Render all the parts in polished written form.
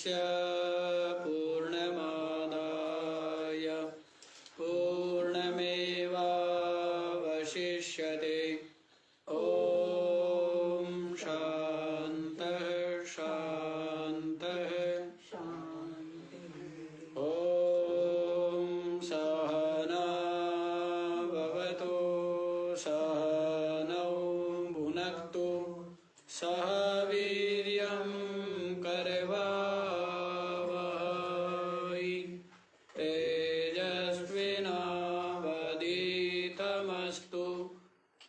पूर्णस्य पूर्णमादाय पूर्णमेवावशिष्यते। ॐ शान्तः शान्तः ॐ सहना भवतु सहनौ भुनक्तु सह वीर्यं करवावहै तेजस्विनावधीतमस्तु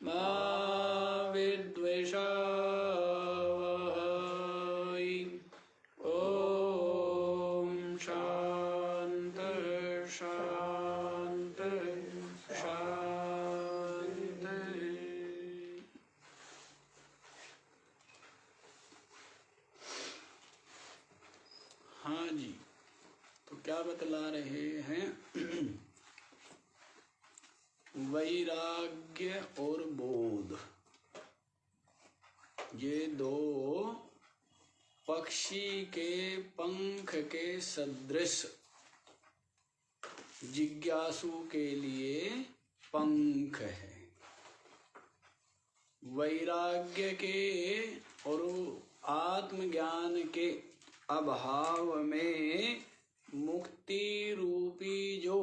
मा विद्विषावहै। ॐ शान्तः शान्तः शान्तः। हाँ जी, तो क्या बतला रहे हैं? वैराग्य और बोध, ये दो पक्षी के पंख के सदृश जिज्ञासु के लिए पंख है। वैराग्य के और आत्मज्ञान के अभाव में मुक्ति रूपी जो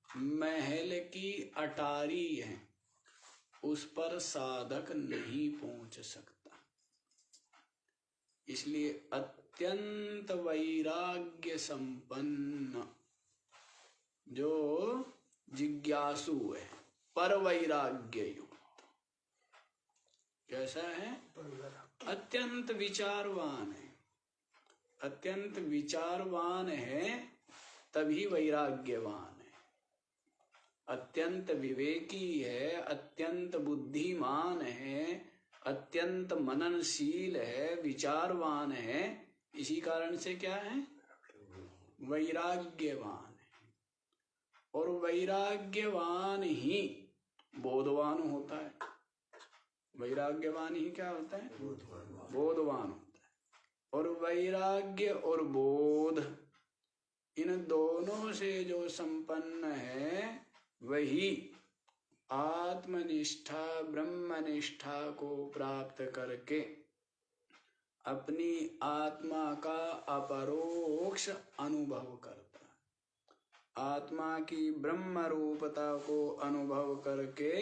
महल की अटारी है उस पर साधक नहीं पहुंच सकता। इसलिए अत्यंत वैराग्य संपन्न जो जिज्ञासु है, पर वैराग्य युक्त, कैसा है? अत्यंत विचारवान है। अत्यंत विचारवान है तभी वैराग्यवान है। अत्यंत विवेकी है, अत्यंत बुद्धिमान है, अत्यंत मननशील है, विचारवान है। इसी कारण से क्या है? वैराग्यवान है। और वैराग्यवान ही बोधवान होता है। वैराग्यवान ही क्या होता है? बोधवान होता है। और वैराग्य और बोध, इन दोनों से जो संपन्न है वही आत्मनिष्ठा ब्रह्मनिष्ठा को प्राप्त करके अपनी आत्मा का अपरोक्ष अनुभव करता है। आत्मा की ब्रह्म रूपता को अनुभव करके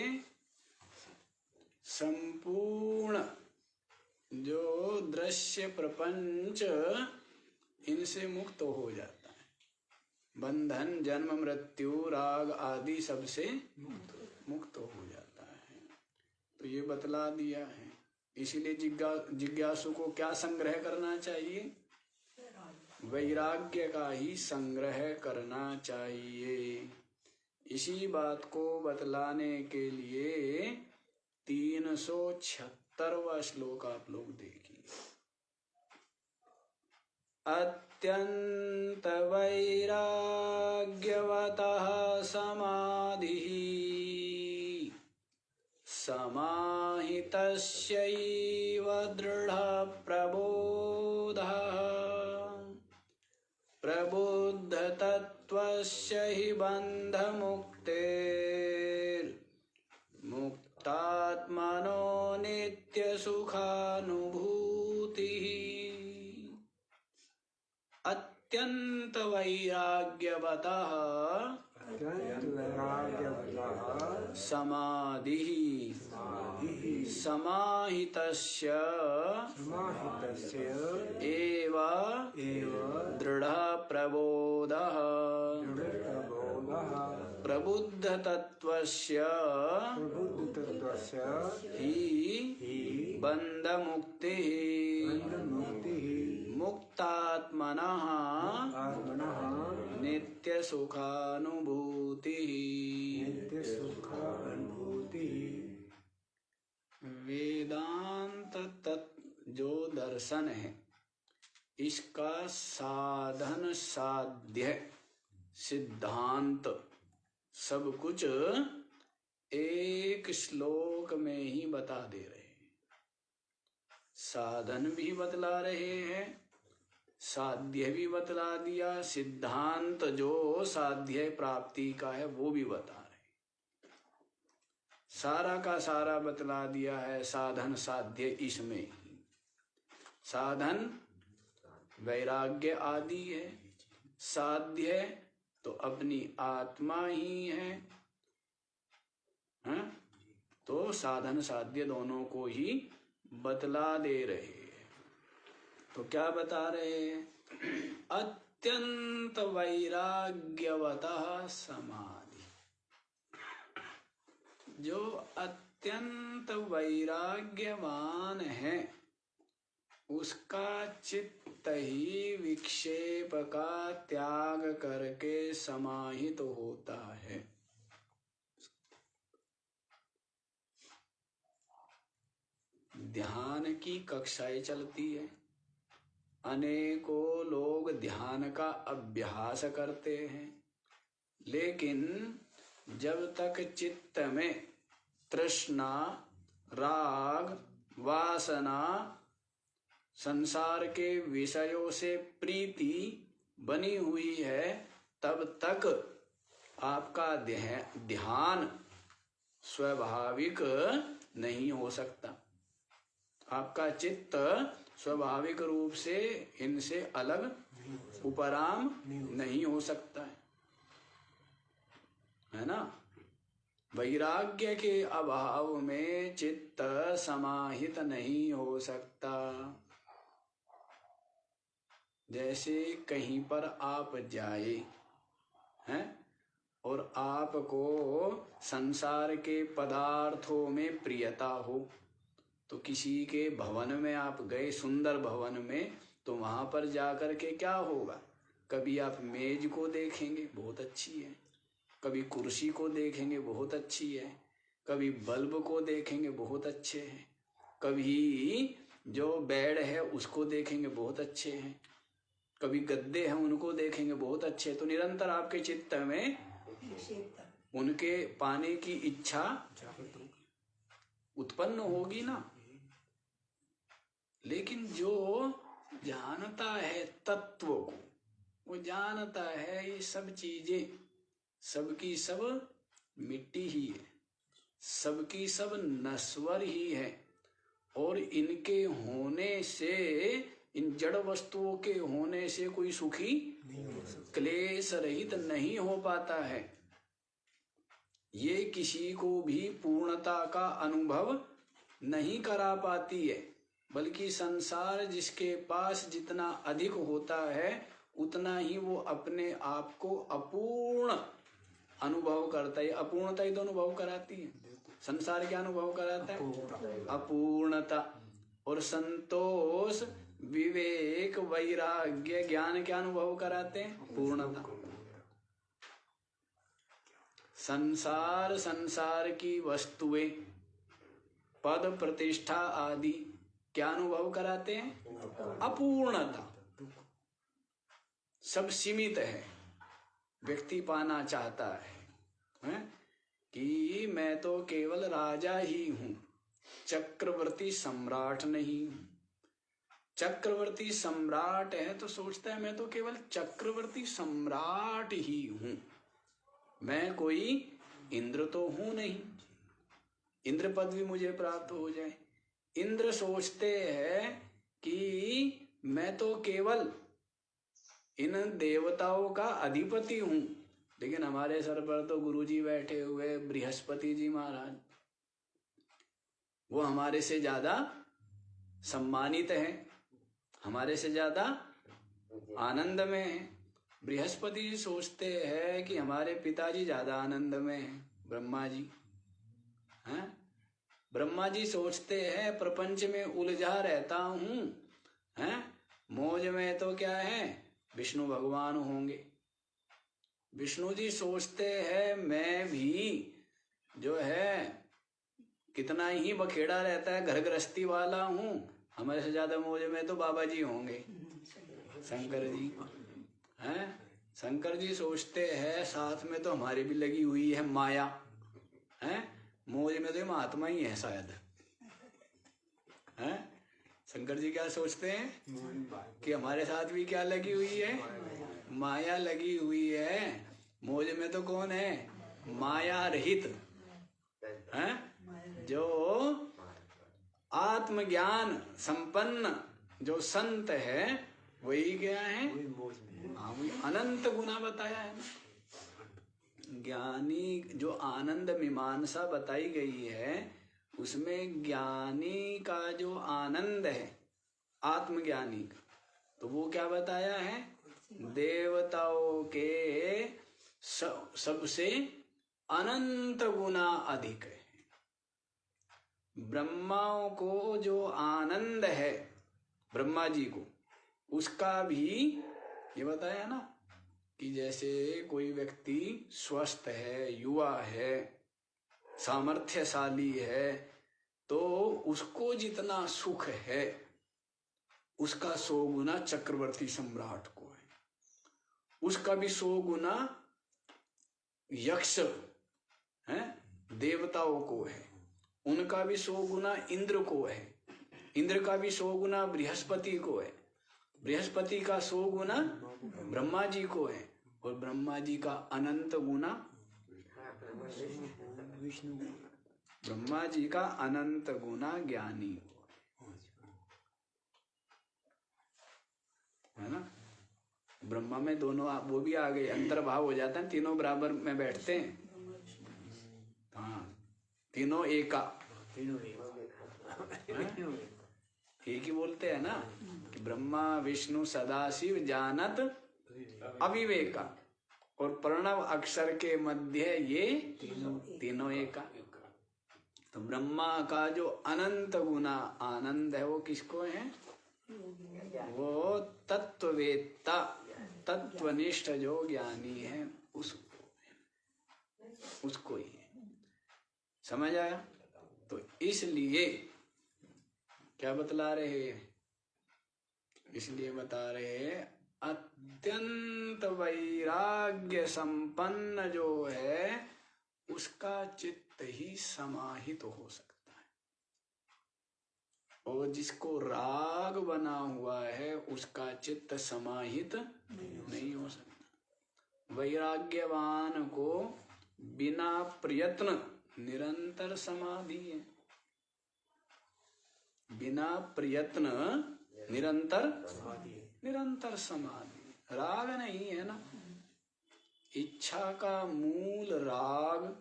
संपूर्ण जो दृश्य प्रपंच इनसे मुक्त हो जाता है। बंधन जन्म मृत्यु राग आदि सबसे मुक्त हो जाता है। तो ये बतला दिया है। इसीलिए जिज्ञासु को क्या संग्रह करना चाहिए? वैराग्य का ही संग्रह करना चाहिए। इसी बात को बतलाने के लिए 376वां श्लोक आप लोग देखिए। अत्यंत वैराग्यवतः समाधिः समाहितस्यैव दृढ प्रबोधः प्रबुद्धतत्त्वस्य हि बन्धमुक्तेर्मुक्तात्मनो नित्यसुखानुभूतिः। अत्यंत वैराग्यवतः समाधिः समाहितस्य एव दृढ प्रबोधः प्रबुद्धतत्त्वस्य हि बन्धमुक्तिः मुक्तात्मनः नित्यसुखानुभूतिः। वेदांत तत्व जो दर्शन है, इसका साधन साध्य सिद्धांत सब कुछ एक श्लोक में ही बता दे रहे हैं। साधन भी बतला रहे हैं, साध्य भी बतला दिया, सिद्धांत जो साध्य प्राप्ति का है वो भी बता रहे, सारा का सारा बतला दिया है। साधन साध्य इसमें ही, साधन वैराग्य आदि है, साध्य तो अपनी आत्मा ही है, हैं? तो साधन साध्य दोनों को ही बतला दे रहे हैं। तो क्या बता रहे हैं? अत्यंत वैराग्यवतः समाधि, जो अत्यंत वैराग्यवान है उसका चित्त ही विक्षेप का त्याग करके समाहित होता है। ध्यान की कक्षाएं चलती है, अनेकों लोग ध्यान का अभ्यास करते हैं, लेकिन जब तक चित्त में तृष्णा, राग, वासना, संसार के विषयों से प्रीति बनी हुई है, तब तक आपका ध्यान स्वाभाविक नहीं हो सकता। आपका चित्त स्वाभाविक रूप से इनसे अलग उपराम नहीं हो सकता है ना। वैराग्य के अभाव में चित्त समाहित नहीं हो सकता। जैसे कहीं पर आप जाए हैं और आपको संसार के पदार्थों में प्रियता हो, तो किसी के भवन में आप गए, सुंदर भवन में, तो वहां पर जाकर के क्या होगा? कभी आप मेज को देखेंगे, बहुत अच्छी है, कभी कुर्सी को देखेंगे, बहुत अच्छी है, कभी बल्ब को देखेंगे, बहुत अच्छे हैं, कभी जो बेड है उसको देखेंगे, बहुत अच्छे हैं, कभी गद्दे हैं उनको देखेंगे, बहुत अच्छे। तो निरंतर आपके चित्त में उनके पाने की इच्छा उत्पन्न होगी ना। लेकिन जो जानता है तत्व को, वो जानता है ये सब चीजें सबकी सब मिट्टी ही है, सबकी सब नश्वर ही है, और इनके होने से, इन जड़ वस्तुओं के होने से कोई सुखी क्लेश रहित नहीं हो पाता है। ये किसी को भी पूर्णता का अनुभव नहीं करा पाती है, बल्कि संसार जिसके पास जितना अधिक होता है उतना ही वो अपने आप को अपूर्ण अनुभव करता है। अपूर्णता ही तो अनुभव कराती है। संसार क्या अनुभव कराता है? अपूर्णता। और संतोष, विवेक, वैराग्य, ज्ञान क्या अनुभव कराते हैं? पूर्णता। संसार, संसार की वस्तुएं, पद, प्रतिष्ठा आदि क्या अनुभव कराते हैं? अपूर्णता। सब सीमित है। व्यक्ति पाना चाहता है कि मैं तो केवल राजा ही हूं, चक्रवर्ती सम्राट नहीं हूं। चक्रवर्ती सम्राट है तो सोचता है मैं तो केवल चक्रवर्ती सम्राट ही हूं, मैं कोई इंद्र तो हूं नहीं, इंद्र पद भी मुझे प्राप्त हो जाए। इंद्र सोचते हैं कि मैं तो केवल इन देवताओं का अधिपति हूं, लेकिन हमारे सर पर तो गुरुजी बैठे हुए, बृहस्पति जी महाराज, वो हमारे से ज्यादा सम्मानित हैं, हमारे से ज्यादा आनंद में हैं। बृहस्पति जी सोचते हैं कि हमारे पिताजी ज्यादा आनंद में हैं, ब्रह्मा जी हैं। ब्रह्मा जी सोचते हैं प्रपंच में उलझा रहता हूं, हैं, मौज में तो क्या है, विष्णु भगवान होंगे। विष्णु जी सोचते हैं मैं भी जो है कितना ही बखेड़ा रहता है, घर गृहस्थी वाला हूं, हमारे से ज्यादा मौज में तो बाबा जी होंगे, शंकर जी हैं। शंकर जी सोचते हैं साथ में तो हमारी भी लगी हुई है माया, हैं, मौज में तो महात्मा ही है शायद, हैं। शंकर जी क्या सोचते हैं कि हमारे साथ भी क्या लगी हुई है, माया लगी हुई है। मौज में तो कौन है, माया रहित है, जो आत्मज्ञान संपन्न जो संत है वही क्या है, हाँ वही अनंत गुना बताया है ना। ज्ञानी जो आनंद मीमांसा बताई गई है उसमें ज्ञानी का जो आनंद है आत्मज्ञानी का, तो वो क्या बताया है, देवताओं के सबसे अनंत गुना अधिक है। ब्रह्माओं को जो आनंद है ब्रह्मा जी को, उसका भी ये बताया ना कि जैसे कोई व्यक्ति स्वस्थ है, युवा है, सामर्थ्यशाली है, तो उसको जितना सुख है उसका 100 गुना चक्रवर्ती सम्राट को है, उसका भी 100 गुना यक्ष है देवताओं को है, उनका भी 100 गुना इंद्र को है, इंद्र का भी 100 गुना बृहस्पति को है, बृहस्पति का 100 गुना ब्रह्मा जी को है, और ब्रह्मा जी का अनंत गुना विष्णु, ब्रह्मा जी का अनंत गुना ज्ञानी है ना। ब्रह्मा में दोनों वो भी आ गए, अंतर्भाव हो जाता है, तीनों बराबर में बैठते हैं, हाँ तीनों एका, एक ही बोलते हैं ना कि ब्रह्मा विष्णु सदाशिव जानत अविवेका, और प्रणव अक्षर के मध्य ये तीनों एका। तो ब्रह्मा का जो अनंत गुना आनंद है वो किसको है, वो तत्ववेत्ता तत्वनिष्ठ जो ज्ञानी है उसको ही है। समझ आया। तो इसलिए क्या बतला रहे हैं, इसलिए बता रहे हैं अत्यंत वैराग्य संपन्न जो है उसका चित्त ही समाहित हो सकता है, और जिसको राग बना हुआ है उसका चित्त समाहित नहीं हो सकता। वैराग्यवान को बिना प्रयत्न निरंतर समाधि है, बिना प्रयत्न निरंतर समाधि, राग नहीं है ना। इच्छा का मूल राग,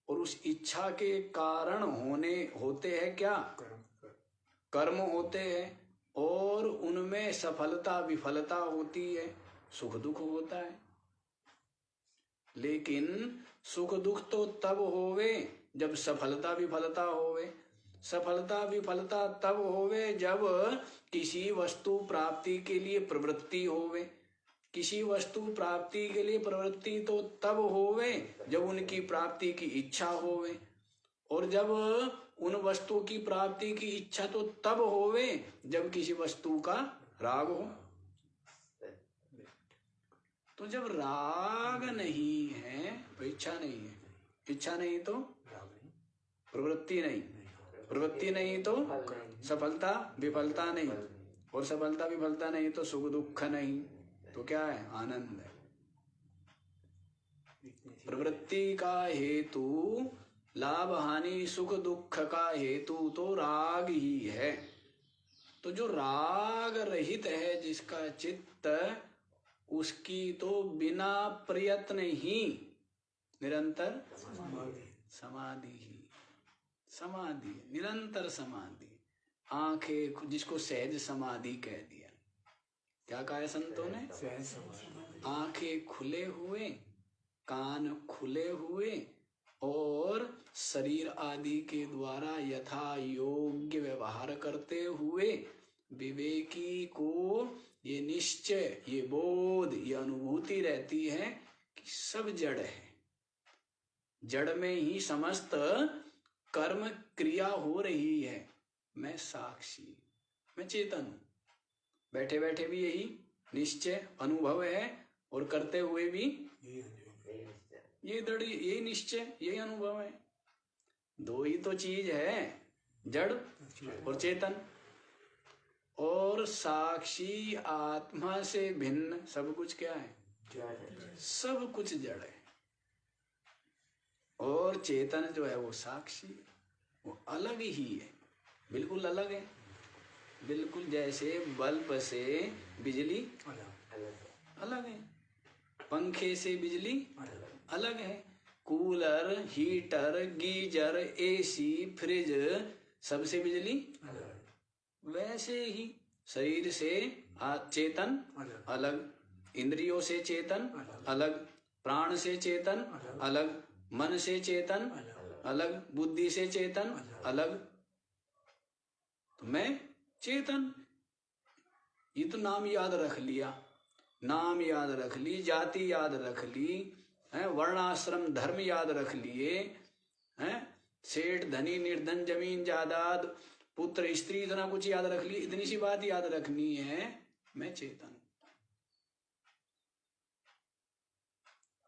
और उस इच्छा के कारण होते हैं क्या, कर्म होते हैं, और उनमें सफलता विफलता होती है, सुख दुख होता है। लेकिन सुख दुख तो तब होवे जब सफलता विफलता होवे, सफलता विफलता तब होवे जब किसी वस्तु प्राप्ति के लिए प्रवृत्ति होवे, किसी वस्तु प्राप्ति के लिए प्रवृत्ति तो तब होवे जब उनकी प्राप्ति की इच्छा होवे, और जब उन वस्तु की प्राप्ति की इच्छा तो तब होवे जब किसी वस्तु का राग हो। तो जब राग नहीं है तो इच्छा नहीं है, इच्छा नहीं तो प्रवृत्ति नहीं, प्रवृत्ति नहीं तो सफलता विफलता नहीं, और सफलता विफलता नहीं तो सुख दुख नहीं, तो क्या है, आनंद है। प्रवृत्ति का हेतु लाभ हानि सुख दुख का हेतु तो राग ही है। तो जो राग रहित है जिसका चित्त, उसकी तो बिना प्रयत्न ही निरंतर समाधि ही समाधि, निरंतर समाधि। आंखें, जिसको सहज समाधि कह दिया, क्या कहा है संतों ने, सहज समाधि। आंखें खुले हुए, कान खुले हुए, और शरीर आदि के द्वारा यथा योग्य व्यवहार करते हुए विवेकी को ये निश्चय, ये बोध, ये अनुभूति रहती है कि सब जड़ है, जड़ में ही समस्त कर्म क्रिया हो रही है, मैं साक्षी, मैं चेतन हूं। बैठे बैठे भी यही निश्चय अनुभव है, और करते हुए भी ये दृढ़, ये निश्चय, यही अनुभव है। दो ही तो चीज है, जड़ और चेतन। और साक्षी आत्मा से भिन्न सब कुछ क्या है? सब कुछ जड़ है। और चेतन जो है वो साक्षी, वो अलग ही है, बिल्कुल अलग है। बिल्कुल जैसे बल्ब से बिजली अलग है, पंखे से बिजली अलग है, cooler, heater, geyser, AC, fridge, सबसे बिजली वैसे ही शरीर से चेतन अलग, इंद्रियों से चेतन अलग, प्राण से चेतन अलग, मन से चेतन अलग, बुद्धि से चेतन अलग। तो मैं चेतन, ये तो नाम याद रख लिया, नाम याद रख ली, जाति याद रख ली है, वर्णाश्रम धर्म याद रख लिए हैं, सेठ धनी निर्धन जमीन जायदाद पुत्र स्त्री इतना कुछ याद रख ली। इतनी सी बात याद रखनी है, मैं चेतन।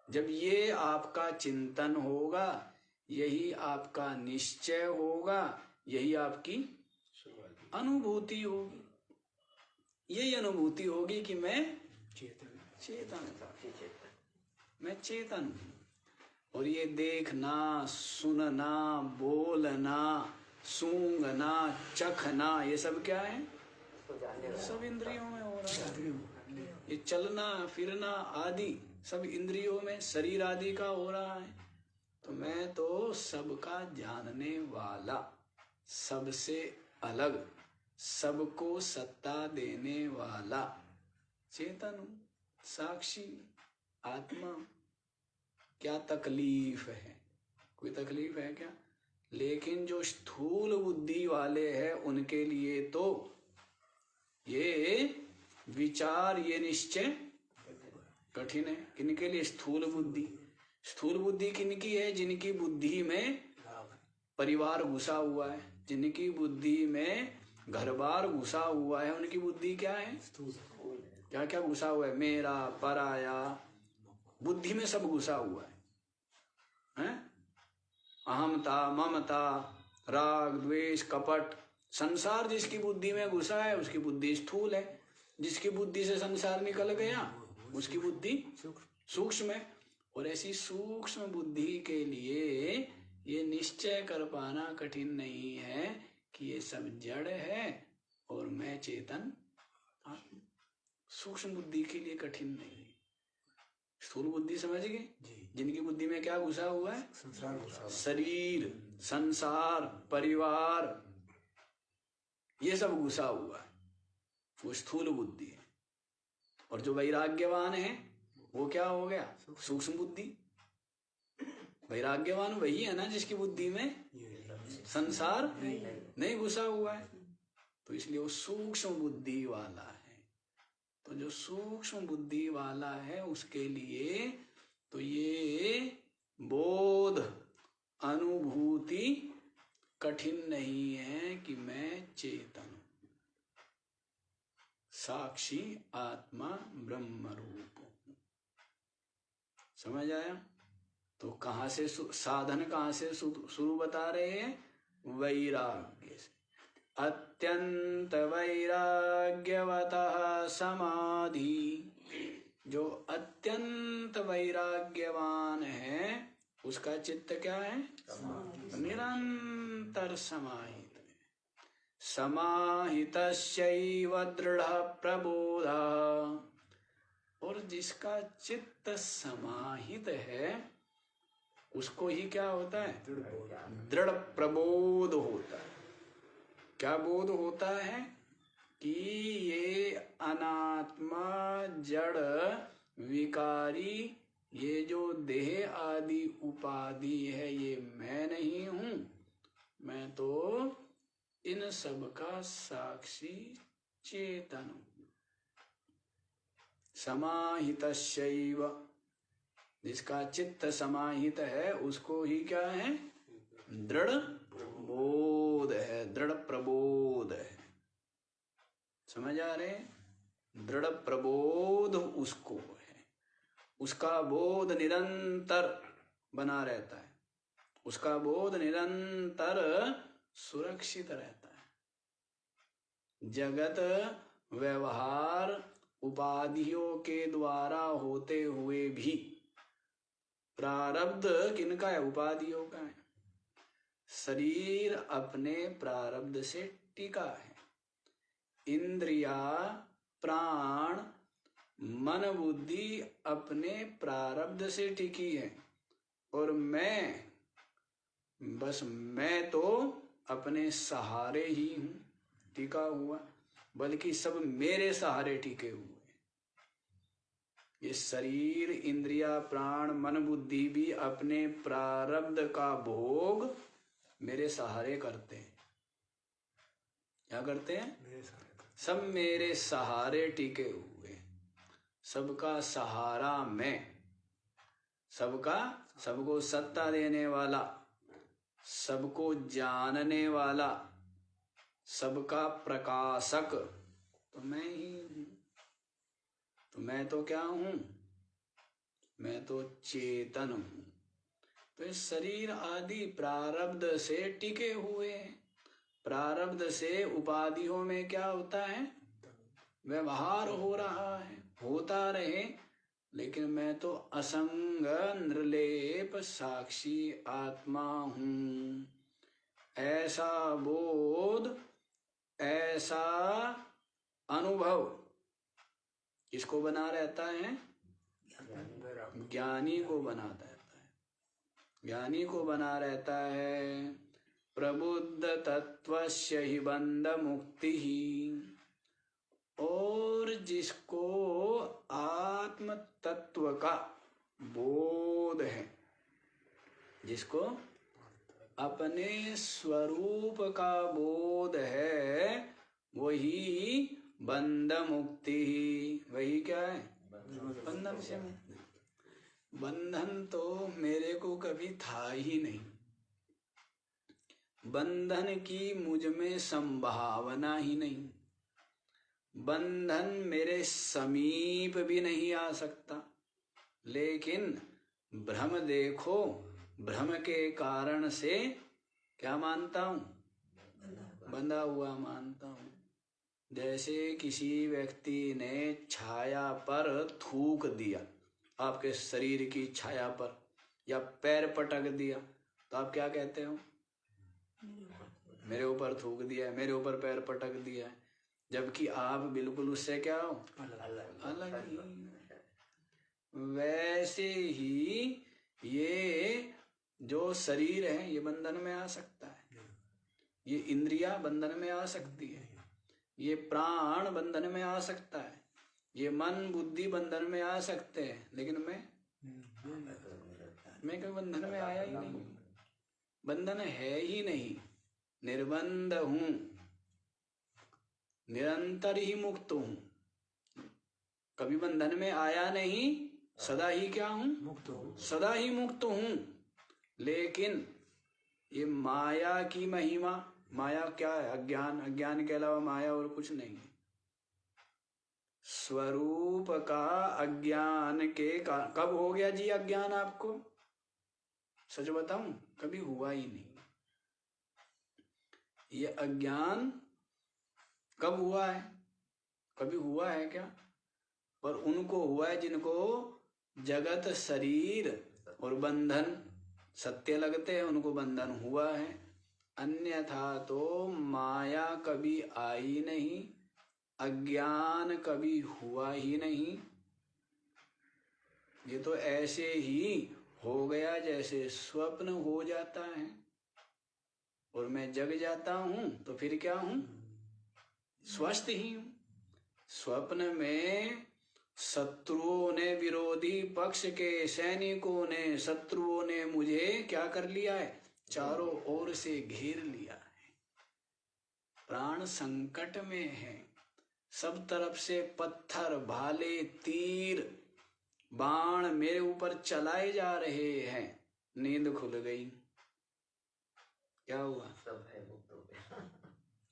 जब ये आपका चिंतन होगा, यही आपका निश्चय होगा, यही आपकी अनुभूति होगी। यही अनुभूति होगी कि मैं चेतन, मैं चेतन हूं। और ये देखना, सुनना, बोलना, सूंघना, चखना, ये सब क्या है? सब इंद्रियों में हो रहा है। ये चलना फिरना आदि सब इंद्रियों में, शरीर आदि का हो रहा है। तो मैं तो सबका जानने वाला, सबसे अलग, सबको सत्ता देने वाला चेतन हूं, साक्षी आत्मा। क्या तकलीफ है? कोई तकलीफ है क्या? लेकिन जो स्थूल बुद्धि वाले हैं उनके लिए तो ये विचार, ये निश्चय कठिन है। किनके लिए? स्थूल बुद्धि। स्थूल बुद्धि किनकी है? जिनकी बुद्धि में परिवार घुसा हुआ है, जिनकी बुद्धि में घर बार घुसा हुआ है, उनकी बुद्धि क्या है? क्या क्या घुसा हुआ है? मेरा, पराया, बुद्धि में सब घुसा हुआ है, अहमता, ममता, राग, द्वेष, कपट, संसार जिसकी बुद्धि में घुसा है उसकी बुद्धि स्थूल है। जिसकी बुद्धि से संसार निकल गया उसकी बुद्धि सूक्ष्म है। और ऐसी सूक्ष्म बुद्धि के लिए ये निश्चय कर पाना कठिन नहीं है कि ये सब जड़ है और मैं चेतन आत्मा। सूक्ष्म बुद्धि के लिए कठिन नहीं है। स्थूल बुद्धि समझ गए? जिनकी बुद्धि में क्या घुसा हुआ है? शरीर, संसार, परिवार, ये सब घुसा हुआ है, वो स्थूल बुद्धि है। और जो वैराग्यवान है वो क्या हो गया? सूक्ष्म बुद्धि। वैराग्यवान वही है ना जिसकी बुद्धि में संसार नहीं घुसा हुआ है, तो इसलिए वो सूक्ष्म बुद्धि वाला है। तो जो सूक्ष्म बुद्धि वाला है उसके लिए तो ये बोध, अनुभूति कठिन नहीं है कि मैं चेतन हूं, साक्षी आत्मा ब्रह्म रूप हूं। समझ आया? तो कहां से साधन, कहां से शुरू बता रहे हैं? वैराग्य से। अत्यंत वैराग्यवतः समाधि। जो अत्यंत वैराग्यवान है उसका चित्त क्या है? निरंतर समाहित है। समाहितस्यैव दृढ़ प्रबोध। और जिसका चित्त समाहित है उसको ही क्या होता है? दृढ़ प्रबोध होता है। क्या बोध होता है? कि ये अनात्मा, जड़, विकारी, ये जो देह आदि उपाधि है ये मैं नहीं हूं, मैं तो इन सब का साक्षी चेतन हूं। समाहितस्यैव, जिसका चित्त समाहित है उसको ही क्या है? दृढ़ बोध है, दृढ़ प्रबोध है। समझ आ रहे? दृढ़ प्रबोध उसको है, उसका बोध निरंतर बना रहता है, उसका बोध निरंतर सुरक्षित रहता है। जगत व्यवहार उपाधियों के द्वारा होते हुए भी प्रारब्ध किनका है? उपाधियों का है। शरीर अपने प्रारब्ध से टिका है। इंद्रिया, प्राण, मन, बुद्धि अपने प्रारब्ध से टिकी है। और मैं तो अपने सहारे ही हूं टिका हुआ, बल्कि सब मेरे सहारे टिके हुए। ये शरीर, इंद्रिया, प्राण, मन, बुद्धि भी अपने प्रारब्ध का भोग मेरे सहारे करते हैं। क्या करते हैं? सब मेरे सहारे टिके हुए। सबका सहारा मैं, सबको सत्ता देने वाला, सबको जानने वाला, सबका प्रकाशक तो मैं ही हूं। तो मैं तो क्या हूं? मैं तो चेतन हूं। तो इस शरीर आदि प्रारब्ध से टिके हुए हैं। प्रारब्ध से उपाधियों में क्या होता है? व्यवहार हो रहा है, होता रहे, लेकिन मैं तो असंग निर्लेप साक्षी आत्मा हूं। ऐसा बोध, ऐसा अनुभव किसको बना रहता है? ज्ञानी को बना रहता है। ज्ञानी को बना रहता है। प्रबुद्ध तत्वस्य हि बंध मुक्ति ही। और जिसको आत्म तत्व का बोध है, जिसको अपने स्वरूप का बोध है, वही बंध मुक्ति। वही क्या है? बंधन से मुक्ति। बंधन तो मेरे को कभी था ही नहीं। बंधन की मुझ में संभावना ही नहीं। बंधन मेरे समीप भी नहीं आ सकता। लेकिन भ्रम देखो, भ्रम के कारण से क्या मानता हूं? बंधा हुआ मानता हूं। जैसे किसी व्यक्ति ने छाया पर थूक दिया, आपके शरीर की छाया पर, या पैर पटक दिया, तो आप क्या कहते हो? मेरे ऊपर थूक दिया है, मेरे ऊपर पैर पटक दिया है। जबकि आप बिल्कुल उससे क्या हो? अलग ही। वैसे ही ये जो शरीर है, ये बंधन में आ सकता है। ये इंद्रिया बंधन में आ सकती है। ये प्राण बंधन में आ सकता है। ये मन, बुद्धि बंधन में आ सकते हैं। लेकिन मैं कभी बंधन में आया ही नहीं। बंधन है ही नहीं। निर्बंध हूं, निरंतर ही मुक्त हूं। कभी बंधन में आया नहीं, सदा ही क्या हूं? मुक्त हूं। सदा ही मुक्त हूं। लेकिन ये माया की महिमा, माया क्या है? अज्ञान। अज्ञान के अलावा माया और कुछ नहीं। स्वरूप का अज्ञान के कब हो गया जी अज्ञान आपको? सच बताऊं, कभी हुआ ही नहीं। ये अज्ञान कब हुआ है? कभी हुआ है क्या? पर उनको हुआ है जिनको जगत, शरीर और बंधन सत्य लगते हैं, उनको बंधन हुआ है। अन्यथा तो माया कभी आई नहीं, अज्ञान कभी हुआ ही नहीं। ये तो ऐसे ही हो गया जैसे स्वप्न हो जाता है। और मैं जग जाता हूं तो फिर क्या हूं? स्वस्थ ही हूं। स्वप्न में शत्रुओं ने, विरोधी पक्ष के सैनिकों ने, शत्रुओं ने मुझे क्या कर लिया है? चारों ओर से घेर लिया है। प्राण संकट में है। सब तरफ से पत्थर, भाले, तीर, बाण मेरे ऊपर चलाए जा रहे हैं। नींद खुल गई। क्या हुआ? सब है, मुक्त हो गया।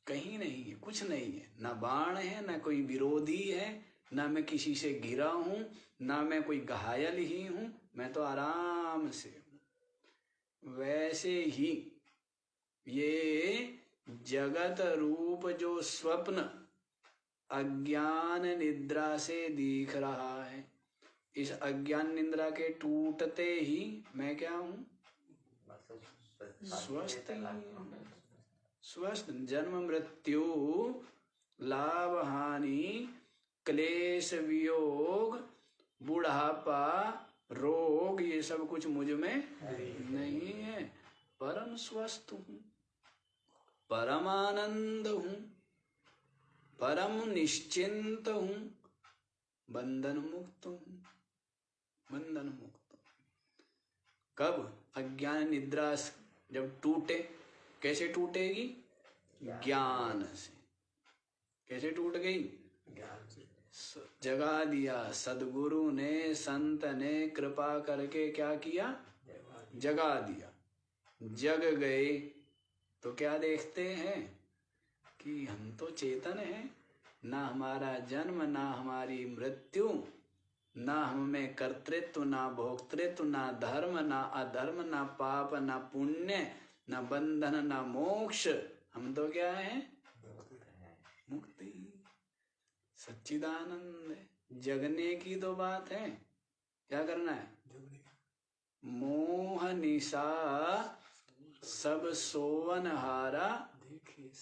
कहीं नहीं है, कुछ नहीं है। ना बाण है, ना कोई विरोधी है, ना मैं किसी से घिरा हूं, ना मैं कोई घायल ही हूं। मैं तो आराम से हूं। वैसे ही ये जगत रूप जो स्वप्न अज्ञान निद्रा से दिख रहा है। इस अज्ञान निद्रा के टूटते ही मैं क्या हूँ? स्वस्थ ही हूँ। स्वस्थ। जन्म मृत्यु लाभ हानि क्लेश वियोग बुढ़ापा रोग ये सब कुछ मुझ में नहीं है। परम स्वस्थ हूँ, परम आनंद हूँ, परम निश्चिंत हूँ, बंधन मुक्त हूँ। बंधन मुक्त। कब? अज्ञान निद्रा जब टूटे। कैसे टूटेगी? ज्ञान से। कैसे टूट गई? जगा दिया सदगुरु ने, संत ने कृपा करके क्या किया? जगा दिया। जग गए तो क्या देखते हैं कि हम तो चेतन हैं, ना हमारा जन्म ना हमारी मृत्यु, ना हमें कर्तृत्व ना भोक्तृत्व, ना धर्म ना अधर्म, ना पाप ना पुण्य, ना बंधन ना मोक्ष। हम तो क्या है? मुक्ति, सच्चिदानंद। जगने की तो बात है। क्या करना है? मोह निशा सब सोवन हारा,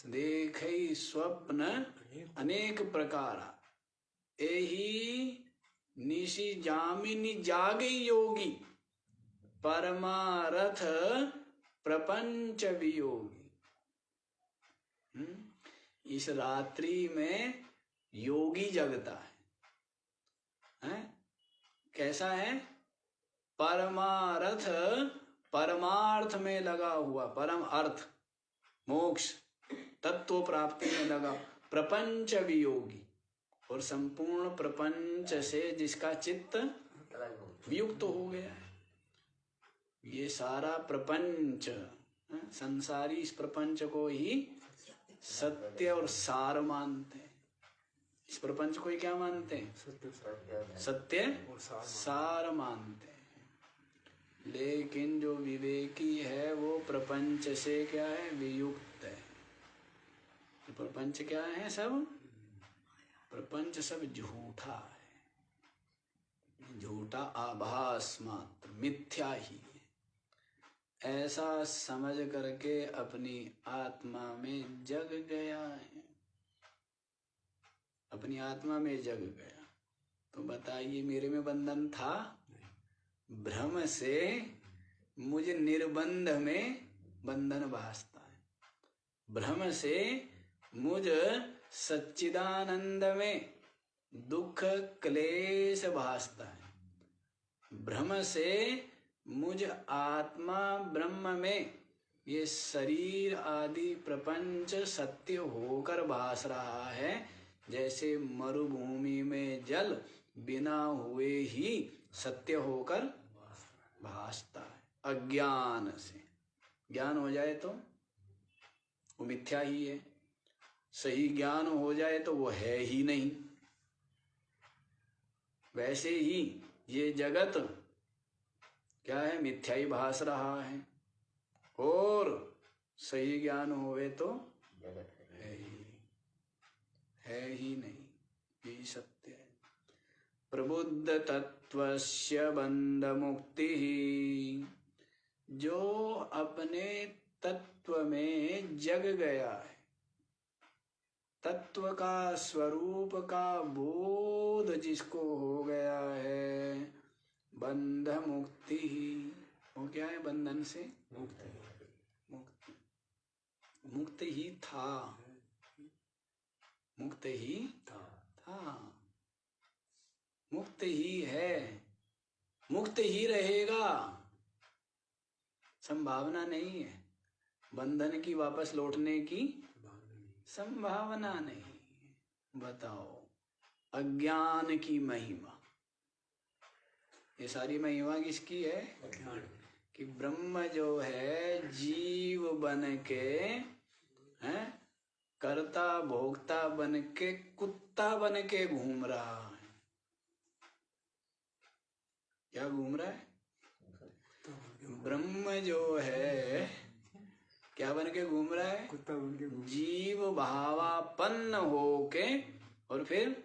देखे स्वप्न अनेक प्रकारा। एही निशि जामिनी जागे योगी, परमारथ प्रपंच वियोगी। इस रात्रि में योगी जगता है? कैसा है? परमारथ, परमार्थ में लगा हुआ, परम अर्थ मोक्ष तत्व प्राप्ति में लगा, प्रपंच वियोगी, और संपूर्ण प्रपंच से जिसका चित्त वियुक्त हो गया है। ये सारा प्रपंच संसारी इस प्रपंच को ही सत्य और सार मानते हैं। इस प्रपंच को ही क्या मानते हैं? सत्य और सार मानते हैं। लेकिन जो विवेकी है वो प्रपंच से क्या है? वियुक्त है। तो प्रपंच क्या है? सब प्रपंच सब झूठा है, झूठा आभास मात्र, मिथ्या ही है। ऐसा समझ करके अपनी आत्मा में जग गया है, अपनी आत्मा में जग गया। तो बताइए, मेरे में बंधन था? भ्रम से मुझे निर्बंध में बंधन भासता है। भ्रम से मुझ सच्चिदानंद में दुख क्लेश भासता है। भ्रम से मुझ आत्मा ब्रह्म में ये शरीर आदि प्रपंच सत्य होकर भास रहा है। जैसे मरुभूमि में जल बिना हुए ही सत्य होकर भासता है। अज्ञान से ज्ञान हो जाए तो वो मिथ्या ही है, सही ज्ञान हो जाए तो वो है ही नहीं। वैसे ही ये जगत क्या है? मिथ्या ही भास रहा है, और सही ज्ञान होवे तो है ही नहीं। यही सत्य है। प्रबुद्ध तत्वस्य बंध मुक्ति, जो अपने तत्व में जग गया है, तत्व का स्वरूप का बोध जिसको हो गया है, बंध मुक्ति ही। वो क्या है? बंधन से मुक्त मुक्त ही था, मुक्त ही था, मुक्त ही है, मुक्त ही रहेगा। संभावना नहीं है बंधन की वापस लौटने की, संभावना नहीं। बताओ, अज्ञान की महिमा। ये सारी महिमा किसकी है? कि ब्रह्म जो है जीव बन के हैं, कर्ता भोक्ता बन के, कुत्ता बन के घूम रहा है। क्या घूम रहा है? ब्रह्म जो है क्या बन के घूम रहा है? कुत्ता बन के। जीव भावापन्न होके और फिर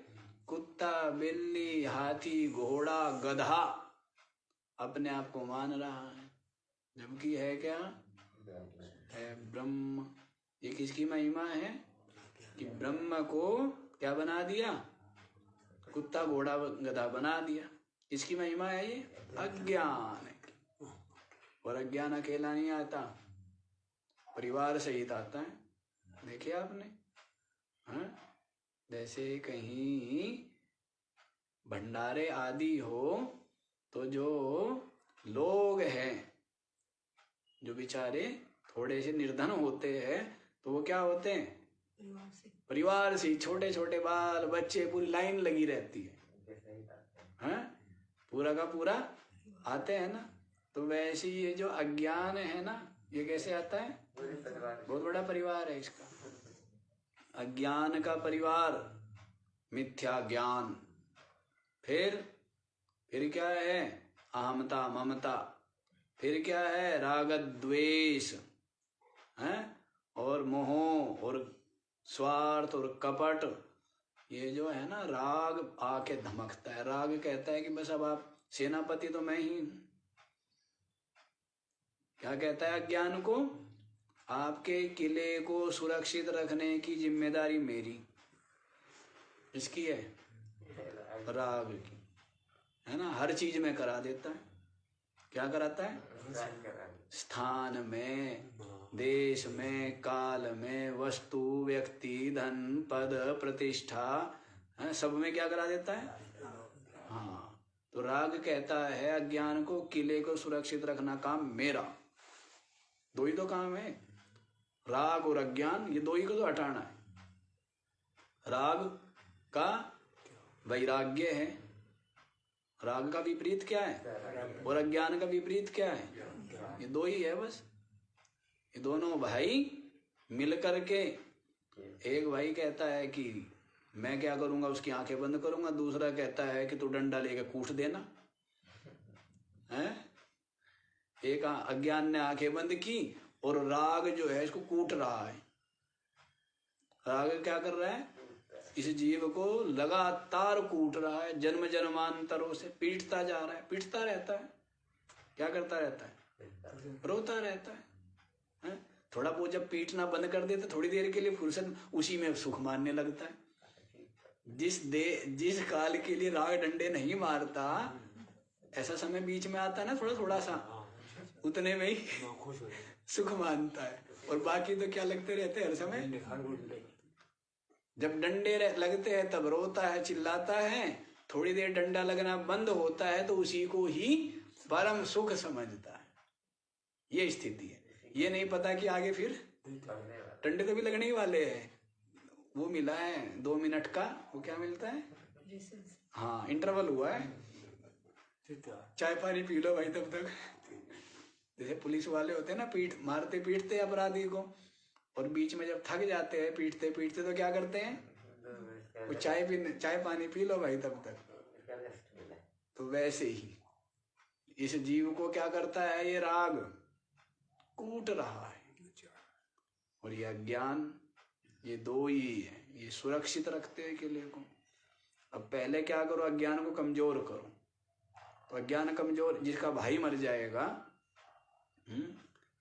कुत्ता, बिल्ली, हाथी, घोड़ा, गधा अपने आप को मान रहा है, जबकि है क्या? है ब्रह्म। ये किसकी महिमा है कि ब्रह्म को क्या बना दिया? कुत्ता, घोड़ा, गधा बना दिया। इसकी महिमा है ये अज्ञान। और अज्ञान अकेला नहीं आता, परिवार सहित आता है। देखिए आपने, हाँ, जैसे कहीं भंडारे आदि हो तो जो लोग हैं, जो बेचारे थोड़े से निर्धन होते हैं, तो वो क्या होते हैं? परिवार से छोटे छोटे बाल बच्चे, पूरी लाइन लगी रहती है, हाँ? पूरा का पूरा आते हैं ना। तो वैसे ये जो अज्ञान है ना, ये कैसे आता है? बहुत बड़ा परिवार है इसका। अज्ञान का परिवार मिथ्या ज्ञान। फिर क्या है? अहमता, ममता। फिर क्या है? राग द्वेष, हैं? और मोह और स्वार्थ और कपट। ये जो है ना, राग आके धमकता है। राग कहता है कि बस अब आप सेनापति तो मैं ही हूं। क्या कहता है अज्ञान को? आपके किले को सुरक्षित रखने की जिम्मेदारी मेरी। इसकी है? राग की, है ना। हर चीज में करा देता है। क्या कराता है? स्थान में, देश में, काल में, वस्तु, व्यक्ति, धन, पद, प्रतिष्ठा, है, सब में क्या करा देता है? हाँ। तो राग कहता है अज्ञान को, किले को सुरक्षित रखना काम मेरा। दो ही तो काम है, राग और अज्ञान, ये दो ही को तो हटाना है। राग का वैराग्य है, राग का विपरीत क्या है? और अज्ञान का विपरीत क्या है? ये दो ही है बस। ये दोनों भाई मिल करके, एक भाई कहता है कि मैं क्या करूंगा, उसकी आंखें बंद करूंगा। दूसरा कहता है कि तू डंडा लेके कूट देना, है। एक अज्ञान ने आंखें बंद की और राग जो है इसको कूट रहा है। राग क्या कर रहा है? इस जीव को लगातार कूट रहा है, जन्म जन्मांतरों से पीटता जा रहा है, पीटता रहता है। क्या करता रहता है? रोता रहता है। थोड़ा बहुत जब पीटना बंद कर देता, थोड़ी देर के लिए फुर्सत, उसी में सुख मानने लगता है। जिस काल के लिए राग डंडे नहीं मारता, ऐसा समय बीच में आता है ना, थोड़ा थोड़ा सा, उतने में ही सुख मानता है। और बाकी तो क्या लगते रहते हैं हर समय। जब डंडे लगते हैं तब रोता है, चिल्लाता है। थोड़ी देर डंडा लगना बंद होता है तो उसी को ही परम सुख समझता है। ये स्थिति है। ये नहीं पता कि आगे फिर डंडे तो भी लगने ही वाले हैं। वो मिला है 2 मिनट का, वो क्या मिलता है? हाँ, इंटरवल हुआ है, चाय पानी पी लो भाई तब तक। जैसे पुलिस वाले होते हैं ना, मारते पीटते अपराधी को, और बीच में जब थक जाते हैं पीटते पीटते तो क्या करते हैं? वो चाय पानी पी लो भाई तब तक। तो वैसे ही इस जीव को क्या करता है? ये राग कूट रहा है। और ये अज्ञान, ये दो ही है, ये सुरक्षित रखते हैं किले को। अब पहले क्या करो? अज्ञान को कमजोर करो। तो अज्ञान कमजोर, जिसका भाई मर जाएगा,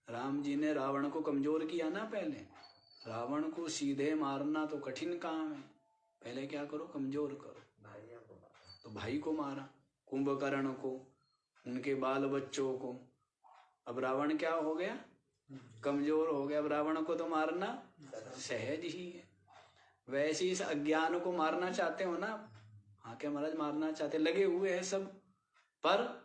राम जी ने रावण को कमजोर किया ना पहले। रावण को सीधे मारना तो कठिन काम है, पहले क्या करो? कमजोर करो। तो भाई को मारा, कुंभकर्ण को, उनके बाल बच्चों को। अब रावण क्या हो गया? कमजोर हो गया। अब रावण को तो मारना सहज ही है। वैसे इस अज्ञान को मारना चाहते हो ना? हाँ, क्या महाराज मारना चाहते? लगे हुए हैं सब, पर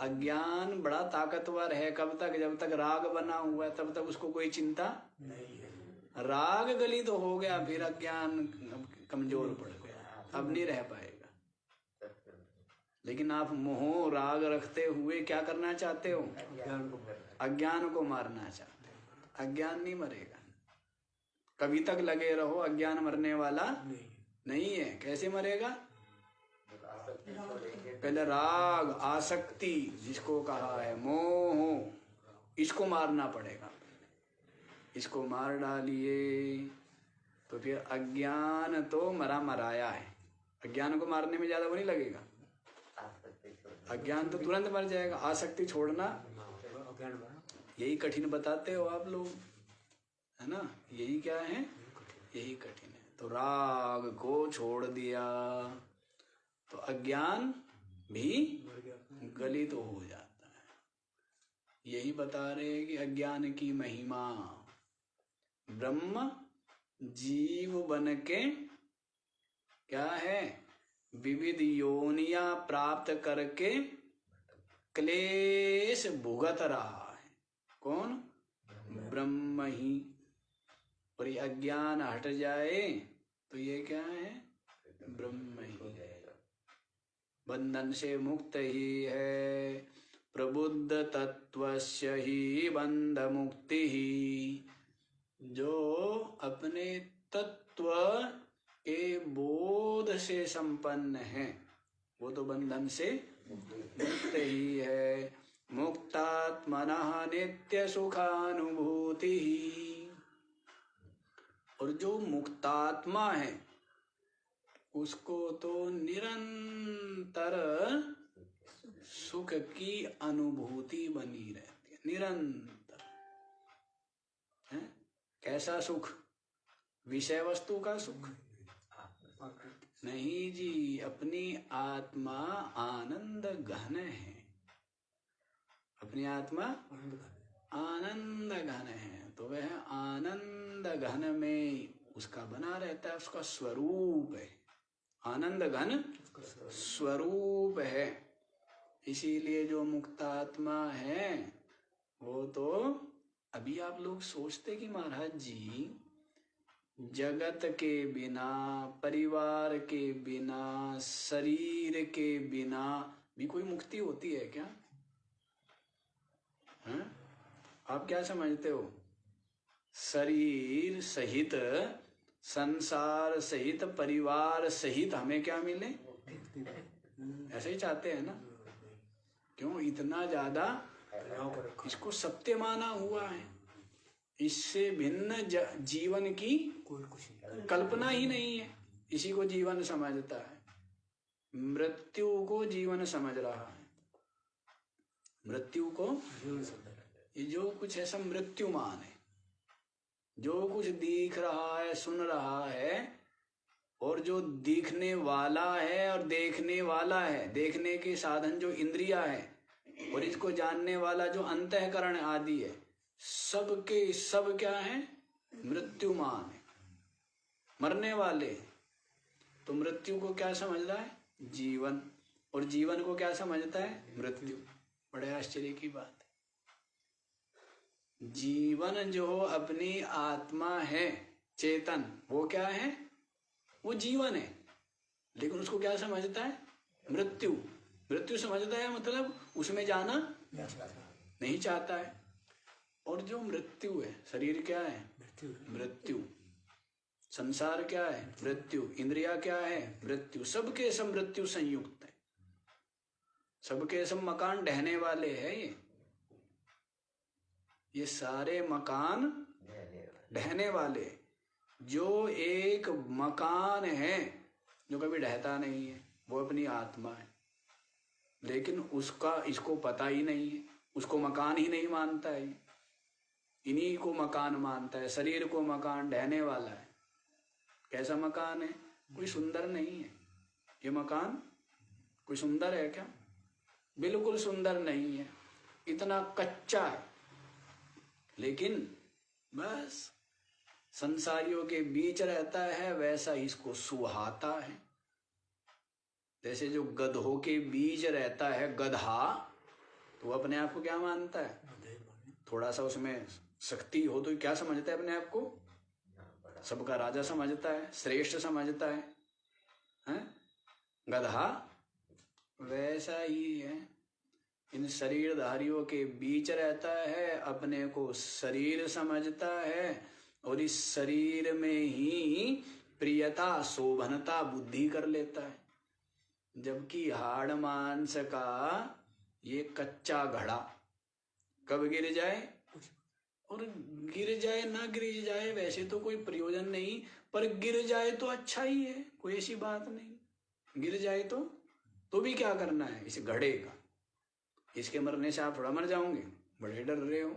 अज्ञान बड़ा ताकतवर है। कब तक? जब तक राग बना हुआ है तब तक उसको कोई चिंता नहीं है। राग गली तो हो गया, फिर अज्ञान कमजोर पड़ गया, अब नहीं रह पाएगा। लेकिन आप मोह राग रखते हुए क्या करना चाहते हो? अज्ञान को मारना चाहते हो। अज्ञान नहीं मरेगा, कभी तक लगे रहो, अज्ञान मरने वाला नहीं है। कैसे मरेगा? पहले राग, आसक्ति जिसको कहा है, मोह, इसको मारना पड़ेगा। इसको मार डालिए तो फिर अज्ञान तो मरा मराया है, अज्ञान को मारने में ज्यादा वो नहीं लगेगा, अज्ञान तो तुरंत मर जाएगा, आसक्ति छोड़ना यही कठिन बताते हो आप लोग, है ना, यही क्या है, यही कठिन है। तो राग को छोड़ दिया तो अज्ञान भी गलित तो हो जाता है। यही बता रहे हैं कि अज्ञान की महिमा, ब्रह्म जीव बन के क्या है, विविध योनियां प्राप्त करके क्लेश भुगत रहा है। कौन? ब्रह्म ही। और ये अज्ञान हट जाए तो ये क्या है, ब्रह्म ही बंधन से मुक्त ही है। प्रबुद्ध तत्वस्य ही बंध मुक्ति ही। जो अपने तत्व के बोध से संपन्न है वो तो बंधन से मुक्त ही है। मुक्तात्मनः नित्य सुखानुभूति ही। और जो मुक्तात्मा है उसको तो निरंतर सुख की अनुभूति बनी रहती है, निरंतर है? कैसा सुख? विषय वस्तु का सुख नहीं जी, अपनी आत्मा आनंद घन है, अपनी आत्मा आनंद घन है। तो वह आनंद घन में उसका बना रहता है, उसका स्वरूप है, आनंद घन स्वरूप है। इसीलिए जो मुक्तात्मा है वो तो, अभी आप लोग सोचते कि महाराज जी जगत के बिना, परिवार के बिना, शरीर के बिना भी कोई मुक्ति होती है क्या? हैं? आप क्या समझते हो? शरीर सहित, संसार सहित, परिवार सहित हमें क्या मिले? ऐसे ही चाहते हैं ना? क्यों इतना ज्यादा इसको सत्य माना हुआ है? इससे भिन्न जीवन की कल्पना ही नहीं है। इसी को जीवन समझता है, मृत्यु को जीवन समझ रहा है, मृत्यु को ये जो कुछ है सब मृत्युमान है। जो कुछ दिख रहा है, सुन रहा है, और जो दिखने वाला है और देखने वाला है, देखने के साधन जो इंद्रिया है और इसको जानने वाला जो अंतःकरण आदि है, सब के सब क्या है? मृत्युमान है, मरने वाले। तो मृत्यु को क्या समझ रहा है? जीवन। और जीवन को क्या समझता है? मृत्यु। बड़े आश्चर्य की बात है। जीवन जो अपनी आत्मा है, चेतन, वो क्या है? वो जीवन है, लेकिन उसको क्या समझता है? मृत्यु। मृत्यु समझता है, मतलब उसमें जाना नहीं चाहता है। और जो मृत्यु है, शरीर क्या है? मृत्यु। संसार क्या है? मृत्यु। इंद्रिया क्या है? मृत्यु। सबके सब मृत्यु संयुक्त है, सबके सब मकान ढहने वाले हैं। ये सारे मकान ढहने वाले। जो एक मकान है जो कभी ढहता नहीं है वो अपनी आत्मा है, लेकिन उसका इसको पता ही नहीं है, उसको मकान ही नहीं मानता है, इन्हीं को मकान मानता है। शरीर को मकान ढहने वाला है। कैसा मकान है? कोई सुंदर नहीं है। ये मकान कोई सुंदर है क्या? बिल्कुल सुंदर नहीं है, इतना कच्चा है, लेकिन बस संसारियों के बीच रहता है, वैसा इसको सुहाता है। जैसे जो गधों के बीच रहता है गधा, तो अपने आप को क्या मानता है? थोड़ा सा उसमें शक्ति हो तो क्या समझता है अपने आप को? सबका राजा समझता है, श्रेष्ठ समझता है, हैं? गधा वैसा ही है, इन शरीरधारियों के बीच रहता है, अपने को शरीर समझता है, और इस शरीर में ही प्रियता, शोभनता, बुद्धि कर लेता है। जबकि हाड़ मांस का ये कच्चा घड़ा कब गिर जाए, और गिर जाए ना गिर जाए वैसे तो कोई प्रयोजन नहीं, पर गिर जाए तो अच्छा ही है, कोई ऐसी बात नहीं। गिर जाए तो भी क्या करना है, इसे घड़े का। इसके मरने से आप थोड़ा मर जाओगे, बड़े डर रहे हो,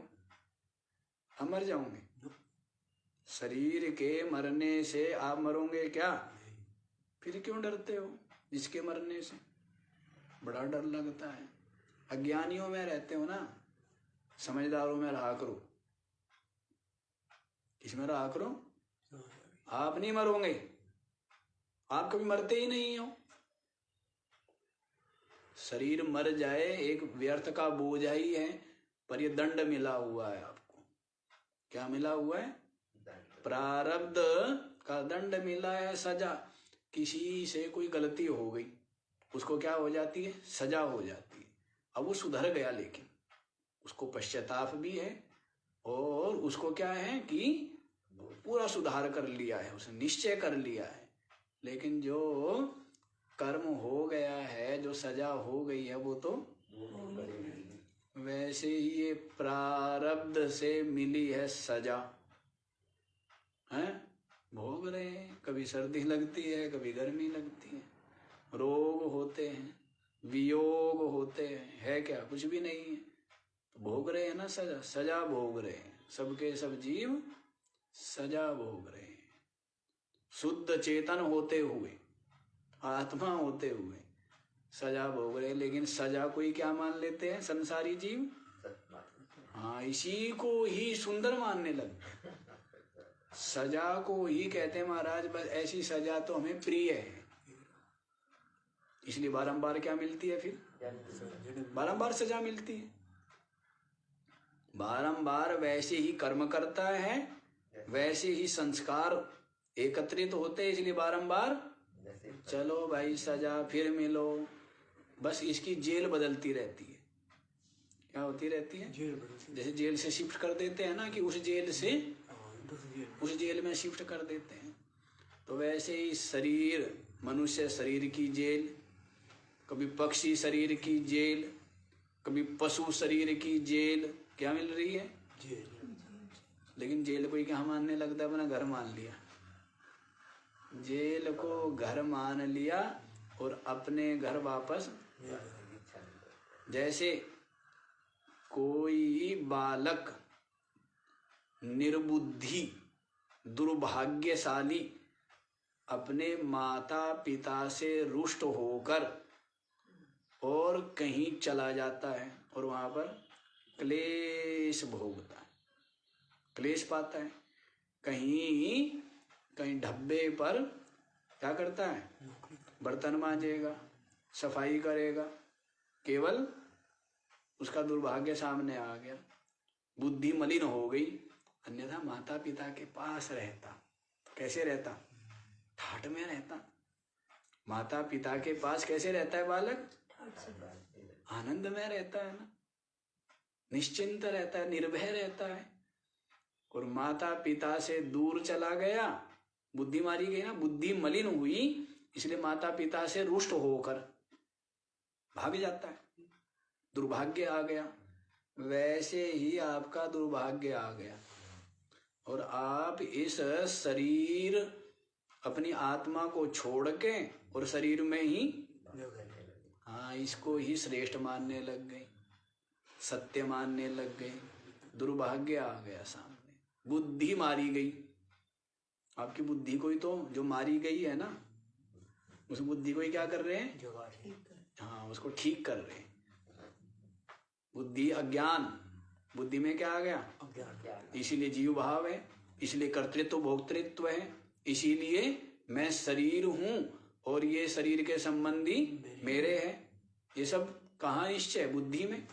आप मर जाओगे। शरीर के मरने से आप मरोगे क्या? फिर क्यों डरते हो इसके मरने से? बड़ा डर लगता है। अज्ञानियों में रहते हो ना, समझदारों में रहा करो। किसमें रहा करो? आप नहीं मरोगे, आप कभी मरते ही नहीं हो। शरीर मर जाए एक व्यर्थ का बोझा ही है, पर ये दंड मिला हुआ है आपको। क्या मिला हुआ है? प्रारब्ध का दंड मिला है, सजा। किसी से कोई गलती हो गई, उसको क्या हो जाती है? सजा हो जाती है। अब वो सुधर गया, लेकिन उसको पश्चाताप भी है, और उसको क्या है कि पूरा सुधार कर लिया है, उसने निश्चय कर लिया है। लेकिन जो कर्म हो गया है, जो सजा हो गई है, वो तो वैसे ही ये प्रारब्ध से मिली है सजा, है भोग रहे हैं। कभी सर्दी लगती है, कभी गर्मी लगती है, रोग होते हैं, वियोग होते हैं, है क्या? कुछ भी नहीं है, तो भोग रहे हैं ना सजा। सजा भोग रहे हैं, सबके सब जीव सजा भोग रहे हैं। शुद्ध चेतन होते हुए, आत्मा होते हुए सजा भोग रहे हैं। लेकिन सजा को ही क्या मान लेते हैं संसारी जीव? हाँ, इसी को ही सुंदर मानने लगते हैं। सजा को ही कहते हैं महाराज बस ऐसी सजा तो हमें प्रिय है, इसलिए बारंबार क्या मिलती है? फिर बारंबार सजा मिलती है। बारंबार वैसे ही कर्म करता है, वैसे ही संस्कार एकत्रित होते हैं, इसलिए बारंबार चलो भाई सजा, फिर मिलो। बस इसकी जेल बदलती रहती है। क्या होती रहती है? जैसे जेल से शिफ्ट कर देते हैं ना, कि उस जेल से उस जेल में शिफ्ट कर देते हैं, तो वैसे ही शरीर, मनुष्य शरीर की जेल, कभी पक्षी शरीर की जेल, कभी पशु शरीर की जेल, क्या मिल रही है? जेल। लेकिन जेल को ही क्या मानने लगता है? अपना घर मान लिया। जेल को घर मान लिया और अपने घर वापस। जैसे कोई बालक निर्बुद्धि दुर्भाग्यशाली अपने माता पिता से रुष्ट होकर और कहीं चला जाता है, और वहां पर क्लेश भोगता है, क्लेश पाता है। कहीं ढब्बे पर क्या करता है? बर्तन मांजेगा, सफाई करेगा, केवल उसका दुर्भाग्य सामने आ गया, बुद्धि मलिन हो गई। अन्यथा माता पिता के पास रहता, कैसे रहता? ठाठ में रहता। माता पिता के पास कैसे रहता है बालक? आनंद में रहता है ना, निश्चिंत रहता है, निर्भय रहता है। और माता पिता से दूर चला गया, बुद्धि मारी गई ना, बुद्धि मलिन हुई, इसलिए माता पिता से रुष्ट होकर भाग जाता है, दुर्भाग्य आ गया। वैसे ही आपका दुर्भाग्य आ गया, और आप इस शरीर, अपनी आत्मा को छोड़ के और शरीर में ही, हाँ, इसको ही श्रेष्ठ मानने लग गए, सत्य मानने लग गए। दुर्भाग्य आ गया सामने, बुद्धि मारी गई। आपकी बुद्धि को ही तो, जो मारी गई है ना, उस बुद्धि को ही क्या कर रहे हैं? हाँ, उसको ठीक कर रहे हैं। बुद्धि अज्ञान, बुद्धि में क्या आ गया? इसीलिए जीव भाव है, इसलिए कर्तृत्व भोक्तृत्व है, इसीलिए मैं शरीर हूं और ये शरीर के संबंधी मेरे हैं। ये सब कहाँ निश्चय? बुद्धि में।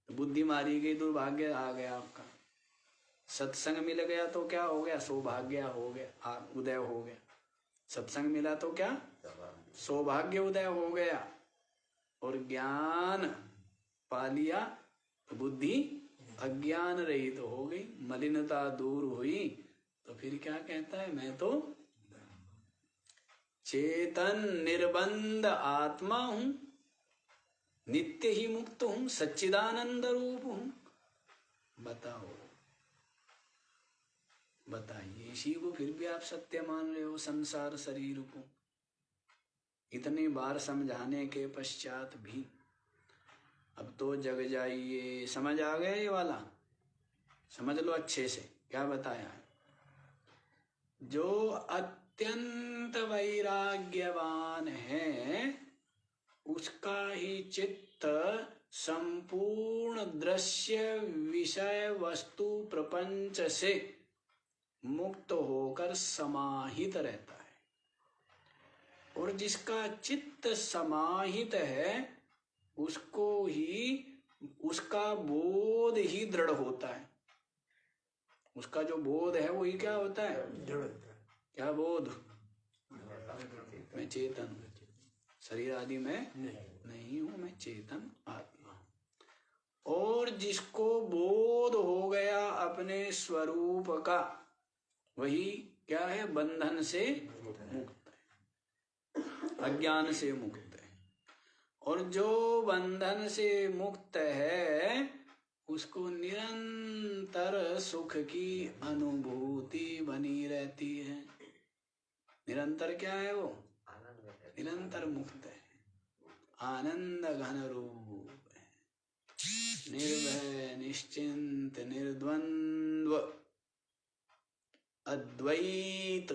बुद्धि मारी गई, दुर्भाग्य आ गया आपका। सत्संग मिल गया तो क्या हो गया? सौभाग्य हो गया, उदय हो गया। सत्संग मिला तो क्या? सौभाग्य उदय हो गया। और ज्ञान पा लिया तो बुद्धि अज्ञान रहित तो हो गई, मलिनता दूर हुई। तो फिर क्या कहता है? मैं तो चेतन निर्बंध आत्मा हूं, नित्य ही मुक्त हूं, सच्चिदानंद रूप हूं। बताओ, बताइए, इसी को फिर भी आप सत्य मान रहे हो, संसार शरीर को। इतनी बार समझाने के पश्चात भी अब तो जग जाइए। समझ आ गया ये वाला? समझ लो अच्छे से क्या बताया है। जो अत्यंत वैराग्यवान है उसका ही चित्त संपूर्ण दृश्य विषय वस्तु प्रपंच से मुक्त होकर समाहित रहता है। और जिसका चित्त समाहित है उसको ही, उसका बोध ही दृढ़ होता है। उसका जो बोध है वही क्या होता है? क्या बोध? मैं चेतन हूँ, शरीर आदि में नहीं हूँ, मैं चेतन आत्मा। और जिसको बोध हो गया अपने स्वरूप का, वही क्या है? बंधन से मुक्त है, अज्ञान से मुक्त है। और जो बंधन से मुक्त है उसको निरंतर सुख की अनुभूति बनी रहती है। निरंतर क्या है वो? निरंतर मुक्त है, आनंद घन रूप है, निर्भय निश्चिंत निर्द्वंद्व अद्वैत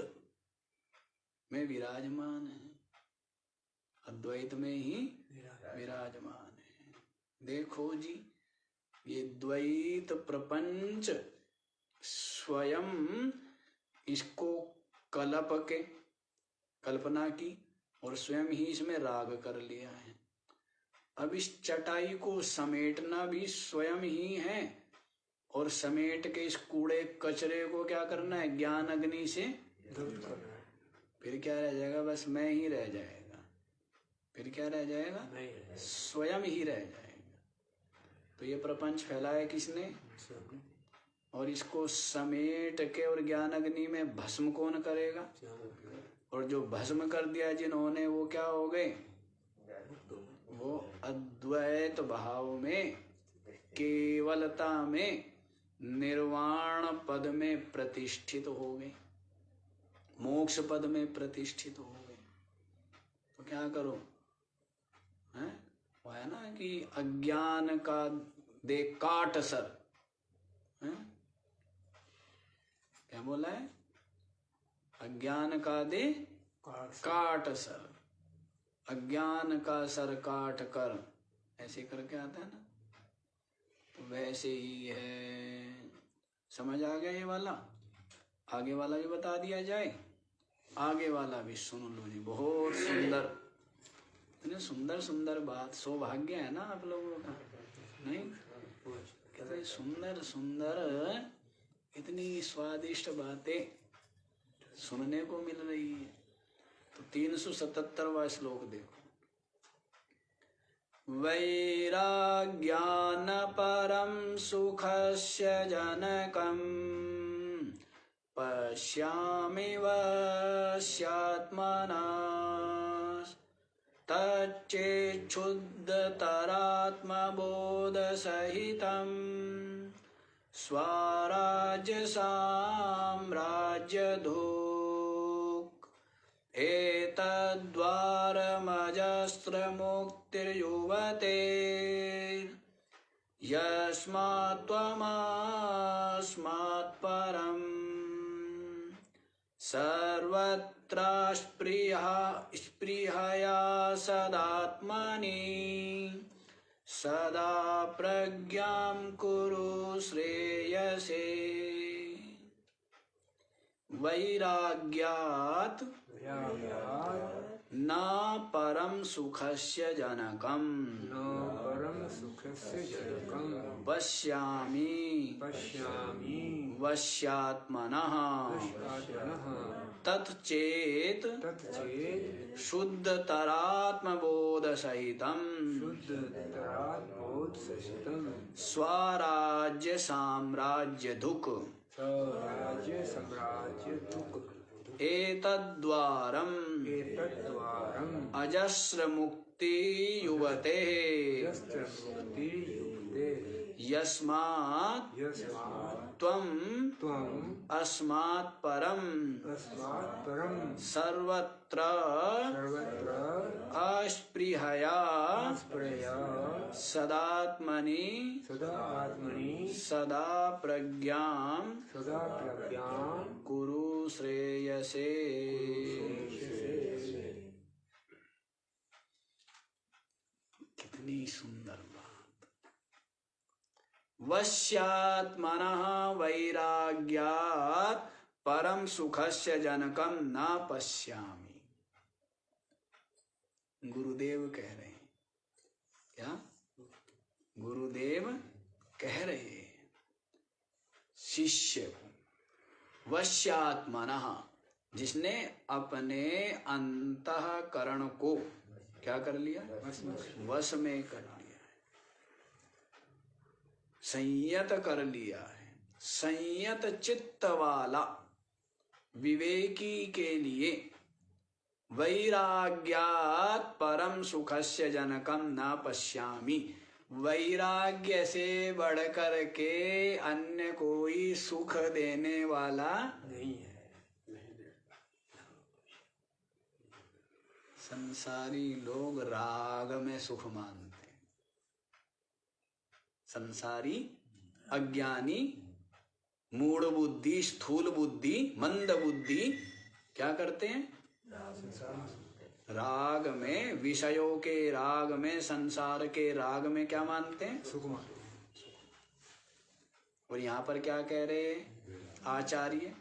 में विराजमान है। अद्वैत में ही विराजमान है। देखो जी, ये द्वैत प्रपंच स्वयं इसको कल्प के कल्पना की और स्वयं ही इसमें राग कर लिया है। अब इस चटाई को समेटना भी स्वयं ही है और समेट के इस कूड़े कचरे को क्या करना है? ज्ञान अग्नि से फिर क्या रह जाएगा? बस मैं ही रह जाएगा। फिर क्या रह जाएगा? स्वयं ही रह जाएगा। तो ये प्रपंच फैलाया किसने? और इसको समेट के और ज्ञान अग्नि में भस्म कौन करेगा? और जो भस्म कर दिया जिन्होंने, वो क्या हो गए? वो अद्वैत भाव में, केवलता में, निर्वाण पद में प्रतिष्ठित हो गए, मोक्ष पद में प्रतिष्ठित हो गए। तो क्या करो? हैं? वो है ना कि अज्ञान का दे काट सर। हैं? क्या बोला है? अज्ञान का दे काट सर, अज्ञान का सर काट कर, ऐसे करके आता है ना। तो वैसे ही है। समझ आ गया ये वाला? आगे वाला भी बता दिया जाए। आगे वाला भी सुन लो जी, बहुत सुंदर, इतने सुंदर सुंदर बात। सौभाग्य है ना आप लोगों का, नहीं? कितने सुंदर सुंदर, इतनी स्वादिष्ट बातें सुनने को मिल रही है। तो 377वां श्लोक देखो। वैराग्यान परम सुखस्य जनकम् पश्यामि वश्यात्मना तच्चेच्छुद्धतरात्मबोधसहितं स्वराज्यसाम्राज्यधुक् एतद्द्वारमजस्रमुक्तिर्युवते यस्मात् त्वमस्मात् परम् सर्वत्र स्पृहया सदात्मनि सदा प्रज्ञां कुरु श्रेयसे। वैराग्यात् न परम सुखस्य जनकम् पश्यामि वश्यात्मनः तच्चेत् शुद्धतरात्मबोधसहितं स्वराज्य साम्राज्यधुक् एतद्द्वारम् अजस्रमुक्ति युवते यस्मात् त्वं अस्मात् परम सर्वत्र अस्पृहया सदात्मनि सदा प्रज्ञां कुरु श्रेयसे। कितनी सुंदर बात। वश्यात्मनः वैराग्यात् परम सुखस्य जनकम न पश्यामि। गुरुदेव कह रहे हैं, क्या गुरुदेव कह रहे हैं शिष्य को, वश्यात्मनः, जिसने अपने अंतःकरण को क्या कर लिया, वश में कर लिया है, संयत कर लिया है। संयत चित्त वाला विवेकी के लिए वैराग्यात् परम सुखस्य जनकम न पश्यामि, वैराग्य से बढ़कर के अन्य कोई सुख देने वाला नहीं है। संसारी लोग राग में सुख मानते हैं। संसारी अज्ञानी मूढ़ बुद्धि, स्थूल बुद्धि, मंद बुद्धि क्या करते हैं, राग में, विषयों के राग में, संसार के राग में क्या मानते हैं, सुख मानते हैं। और यहाँ पर क्या कह रहे हैं आचार्य,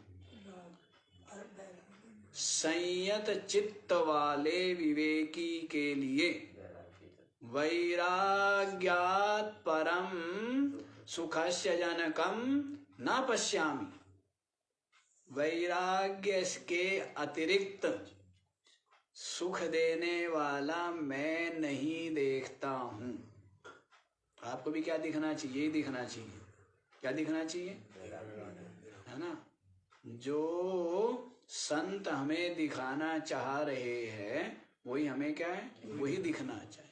संयत चित्त वाले विवेकी के लिए वैराग्यात् परम सुखस्य जनकम न पश्यामि, वैराग्य के अतिरिक्त सुख देने वाला मैं नहीं देखता हूँ। आपको भी क्या दिखना चाहिए, यही दिखना चाहिए। क्या दिखना चाहिए, है ना। जो संत हमें दिखाना चाह रहे हैं वही हमें क्या है, वही दिखना चाहिए।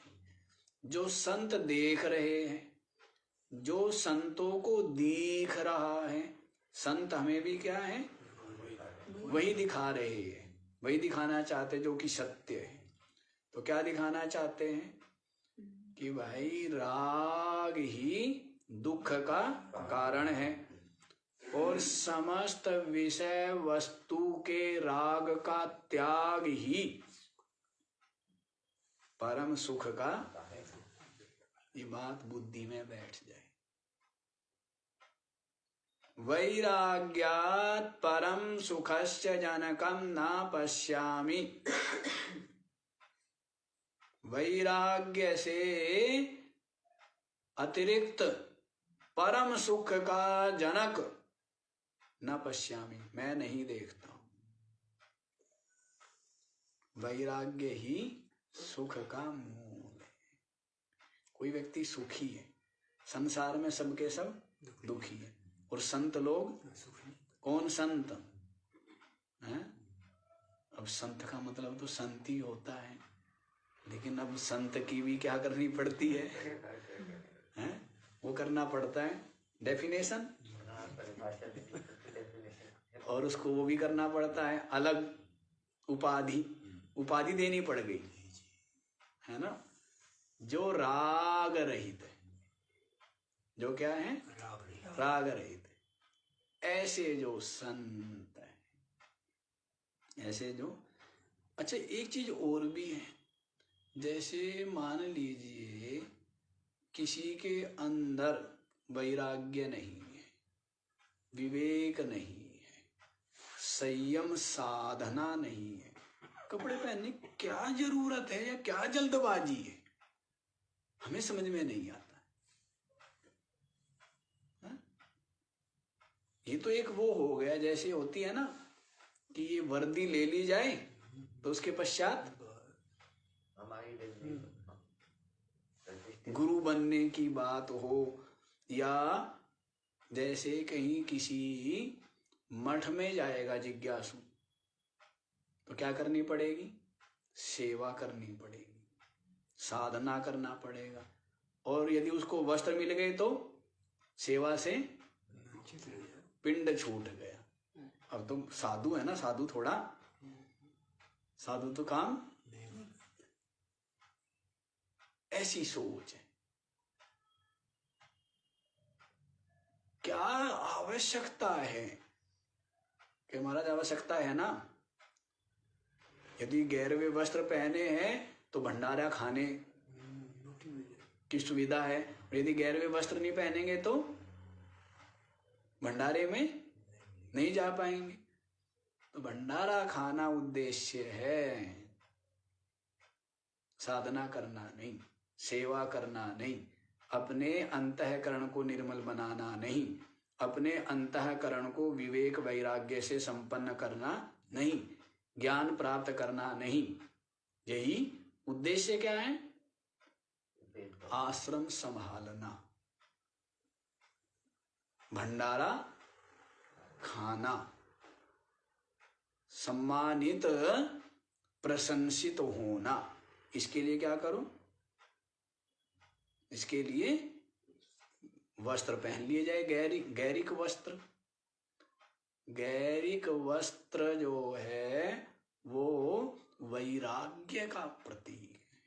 जो संत देख रहे हैं, जो संतों को दिख रहा है, संत हमें भी क्या है, वही दिखा रहे हैं, वही दिखाना चाहते जो कि सत्य है। तो क्या दिखाना चाहते हैं कि भाई राग ही दुख का कारण है और समस्त विषय वस्तु के राग का त्याग ही परम सुख का, ये बात बुद्धि में बैठ जाए। वैराग्यात् परम सुखस्य जनकम न पश्यामि, वैराग्य से अतिरिक्त परम सुख का जनक न पश्यामि, मैं नहीं देखता हूं। वैराग्य ही सुख का मूल है। कोई व्यक्ति सुखी है, संसार में सबके सब दुखी है, और संत लोग, कौन संत है? अब संत का मतलब तो संत ही होता है, लेकिन अब संत की भी क्या करनी पड़ती है, हैं? वो करना पड़ता है डेफिनेशन, और उसको वो भी करना पड़ता है अलग उपाधि देनी पड़ गई, है ना। जो राग रहित है, जो क्या है, राग रहित है, ऐसे जो संत है, ऐसे जो, अच्छा एक चीज और भी है, जैसे मान लीजिए किसी के अंदर वैराग्य नहीं है, विवेक नहीं है, संयम साधना नहीं है, कपड़े पहनने की क्या जरूरत है या क्या जल्दबाजी है, हमें समझ में नहीं आता। ये तो एक वो हो गया, जैसे होती है ना कि ये वर्दी ले ली जाए तो उसके पश्चात गुरु बनने की बात हो, या जैसे कहीं किसी मठ में जाएगा जिज्ञासु तो क्या करनी पड़ेगी, सेवा करनी पड़ेगी, साधना करना पड़ेगा, और यदि उसको वस्त्र मिल गए तो सेवा से पिंड छूट गया। अब तुम साधु है ना, साधु थोड़ा, साधु तो काम, ऐसी सोच है। क्या आवश्यकता है कि महाराज आवश्यकता है ना, यदि गैरवे वस्त्र पहने हैं तो भंडारा खाने की सुविधा है, और यदि गैरवे वस्त्र नहीं पहनेंगे तो भंडारे में नहीं जा पाएंगे। तो भंडारा खाना उद्देश्य है, साधना करना नहीं, सेवा करना नहीं, अपने अंतःकरण को निर्मल बनाना नहीं, अपने अंतःकरण को विवेक वैराग्य से संपन्न करना नहीं, ज्ञान प्राप्त करना नहीं। यही उद्देश्य क्या है? आश्रम संभालना, भंडारा खाना, सम्मानित प्रशंसित होना। इसके लिए क्या करो? इसके लिए वस्त्र पहन लिए जाए, गैरिक वस्त्र। गैरिक वस्त्र जो है वो वैराग्य का प्रतीक है।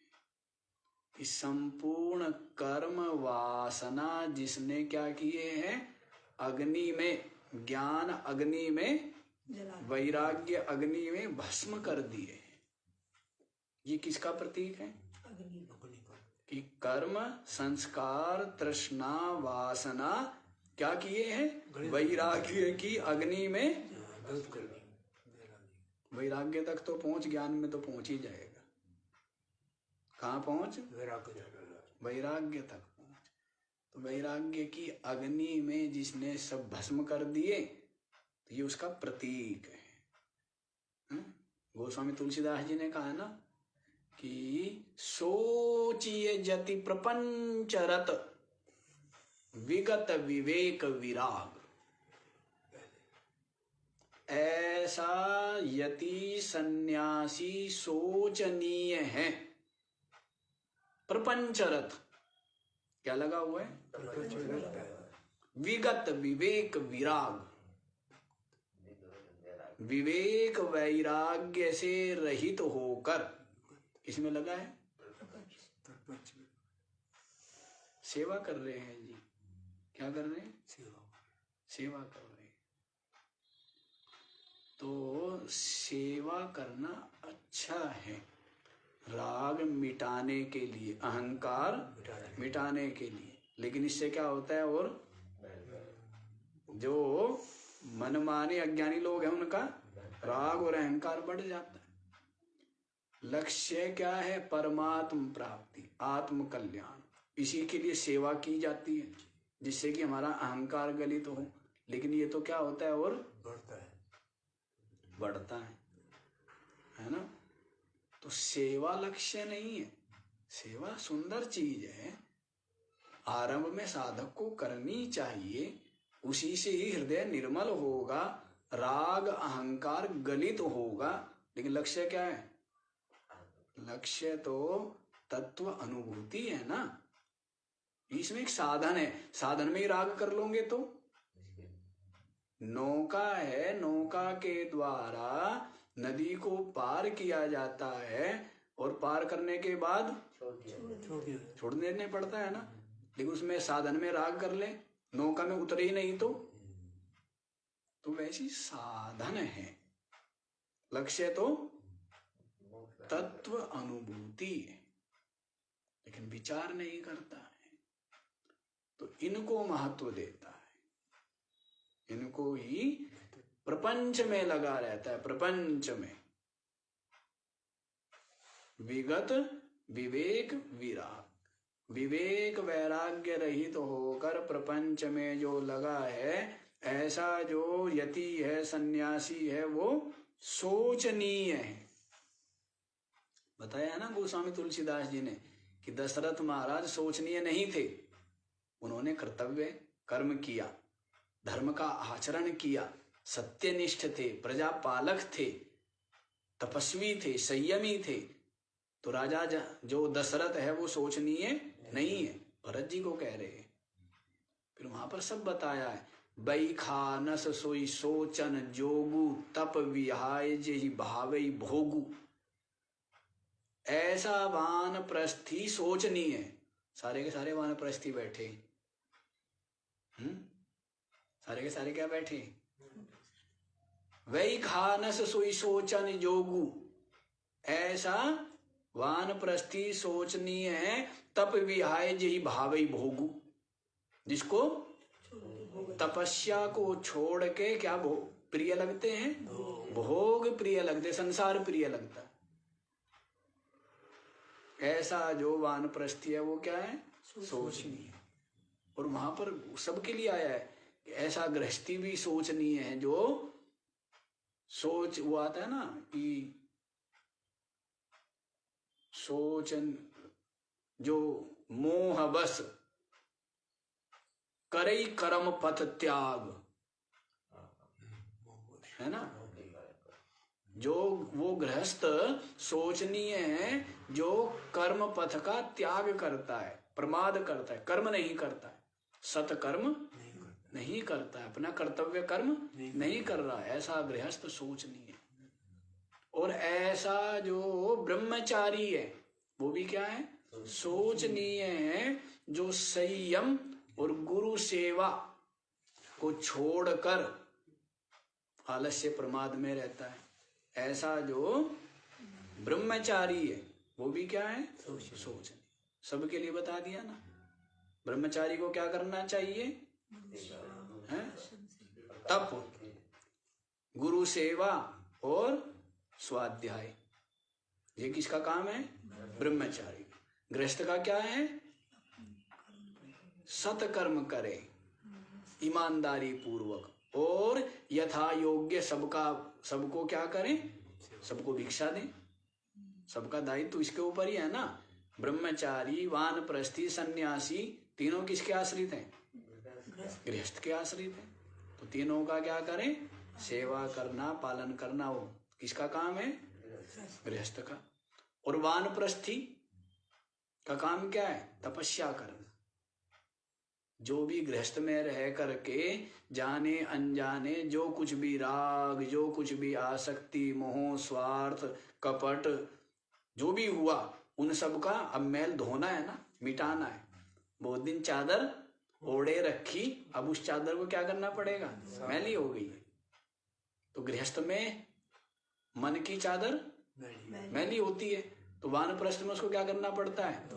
इस संपूर्ण कर्म वासना जिसने क्या किए हैं, अग्नि में, ज्ञान अग्नि में, वैराग्य अग्नि में भस्म कर दिए। ये किसका प्रतीक है? कि कर्म, संस्कार, तृष्णा, वासना क्या किए हैं? वैराग्य की अग्नि में। वैराग्य तक तो पहुंच, ज्ञान में तो पहुंच ही जाएगा। कहाँ पहुंच? वैराग्य तक पहुंच। तो वैराग्य की अग्नि में जिसने सब भस्म कर दिए, तो ये उसका प्रतीक है। गोस्वामी तुलसीदास जी ने कहा ना कि सोचिए जति प्रपंचरत विगत विवेक विराग, ऐसा यति सन्यासी सोचनीय है। प्रपंचरत क्या लगा हुआ है? विगत विवेक विराग, विवेक वैराग्य से रहित होकर, इसमें लगा है सेवा कर रहे हैं जी। क्या कर रहे हैं? सेवा कर रहे हैं। तो सेवा करना अच्छा है, राग मिटाने के लिए, अहंकार मिटाने के लिए। लेकिन इससे क्या होता है? और जो मनमाने अज्ञानी लोग हैं उनका राग और अहंकार बढ़ जाता है। लक्ष्य क्या है? परमात्म प्राप्ति, आत्म कल्याण। इसी के लिए सेवा की जाती है, जिससे कि हमारा अहंकार गलित हो। लेकिन ये तो क्या होता है? और बढ़ता है ना? तो सेवा लक्ष्य नहीं है। सेवा सुंदर चीज है, आरंभ में साधक को करनी चाहिए। उसी से ही हृदय निर्मल होगा, राग अहंकार गलित होगा। लेकिन लक्ष्य क्या है? लक्ष्य तो तत्व अनुभूति है ना। इसमें एक साधन है, साधन में ही राग कर लोगे तो। नौका है, नौका के द्वारा नदी को पार किया जाता है, और पार करने के बाद छोड़ देने पड़ता है ना। लेकिन उसमें साधन में राग कर ले, नौका में उतरे ही नहीं तो वैसी साधन है। लक्ष्य तो तत्व अनुभूति है, लेकिन विचार नहीं करता है, तो इनको महत्व देता है। इनको ही प्रपंच में लगा रहता है। प्रपंच में विगत विवेक विराग, विवेक वैराग्य रहित तो होकर प्रपंच में जो लगा है, ऐसा जो यति है, सन्यासी है, वो सोचनीय है। बताया है ना गोस्वामी तुलसीदास जी ने कि दशरथ महाराज सोचनीय नहीं थे। उन्होंने कर्तव्य कर्म किया, धर्म का आचरण किया, सत्यनिष्ठ थे, प्रजापालक थे, तपस्वी थे, संयमी थे। तो राजा जो दशरथ है वो सोचनीय नहीं है। भरत जी को कह रहे हैं फिर वहां पर सब बताया है। बैखानस सोई सोचन जोगु तप विहाय जेहि भावई भोगु। ऐसा वानप्रस्थी सोचनीय है। सारे के सारे वानप्रस्थी बैठे, सारे के सारे क्या बैठे? वैखानस सोई सोचन जोगु, ऐसा वानप्रस्थी सोचनीय है। तप विहाय जेहि भावई भोगु, जिसको तपस्या को छोड़ के क्या प्रिय लगते हैं? भोग प्रिय लगते, संसार प्रिय लगता है। ऐसा जो वानप्रस्थी है वो क्या है? सोचनीय। और वहां पर सबके लिए आया है कि ऐसा गृहस्थी भी सोचनीय है जो सोच, वो आता है ना कि सोचन जो मोह बस करई कर्म पथ त्याग, है ना, जो वो गृहस्थ सोचनीय है जो कर्म पथ का त्याग करता है, प्रमाद करता है, कर्म नहीं करता है, सत्कर्म नहीं करता है, अपना कर्तव्य कर्म नहीं कर रहा है, ऐसा गृहस्थ सोचनीय है। और ऐसा जो ब्रह्मचारी है वो भी क्या है? सोचनीय है, जो संयम और गुरु सेवा को छोड़कर आलस्य प्रमाद में रहता है। ऐसा जो ब्रह्मचारी है वो भी क्या है? सोचनीय। सबके लिए बता दिया ना। ब्रह्मचारी को क्या करना चाहिए? है? तप, गुरु सेवा और स्वाध्याय, ये किसका काम है? ब्रह्मचारी। गृहस्थ का क्या है? सत्कर्म करे ईमानदारी पूर्वक और यथा योग्य सबको क्या करें? सबको भिक्षा दें। सबका दायित्व तो इसके ऊपर ही है ना। ब्रह्मचारी, वानप्रस्थी, सन्यासी तीनों किसके आश्रित हैं? गृहस्थ के आश्रित हैं। तो तीनों का क्या करें? सेवा करना, पालन करना, वो किसका काम है? गृहस्थ का। और वानप्रस्थी का काम क्या है? तपस्या करना। जो भी गृहस्थ में रह करके जाने अनजाने जो कुछ भी राग, जो कुछ भी आसक्ति, मोह, स्वार्थ, कपट जो भी हुआ, उन सब का अब मैल धोना है ना, मिटाना है। बहुत दिन चादर ओढ़े रखी, अब उस चादर को क्या करना पड़ेगा? मैली हो गई। तो गृहस्थ में मन की चादर मैली होती है, तो वानप्रस्थ में उसको क्या करना पड़ता है?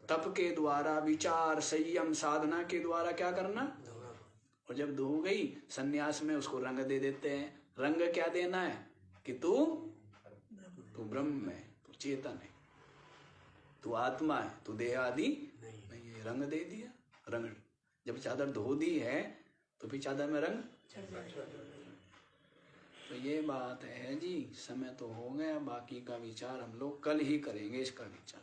तप के द्वारा, विचार, संयम, साधना के द्वारा क्या करना? और जब धो गई, सन्यास में उसको रंग दे देते हैं। रंग क्या देना है? कि तू ब्रह्म है, तू चेतन है, तू आत्मा है, तू देह आदि नहीं है। रंग दे दिया। रंग जब चादर धो दी है तो फिर चादर में रंग। तो ये बात है जी। समय तो हो गया, बाकी का विचार हम लोग कल ही करेंगे, इसका विचार।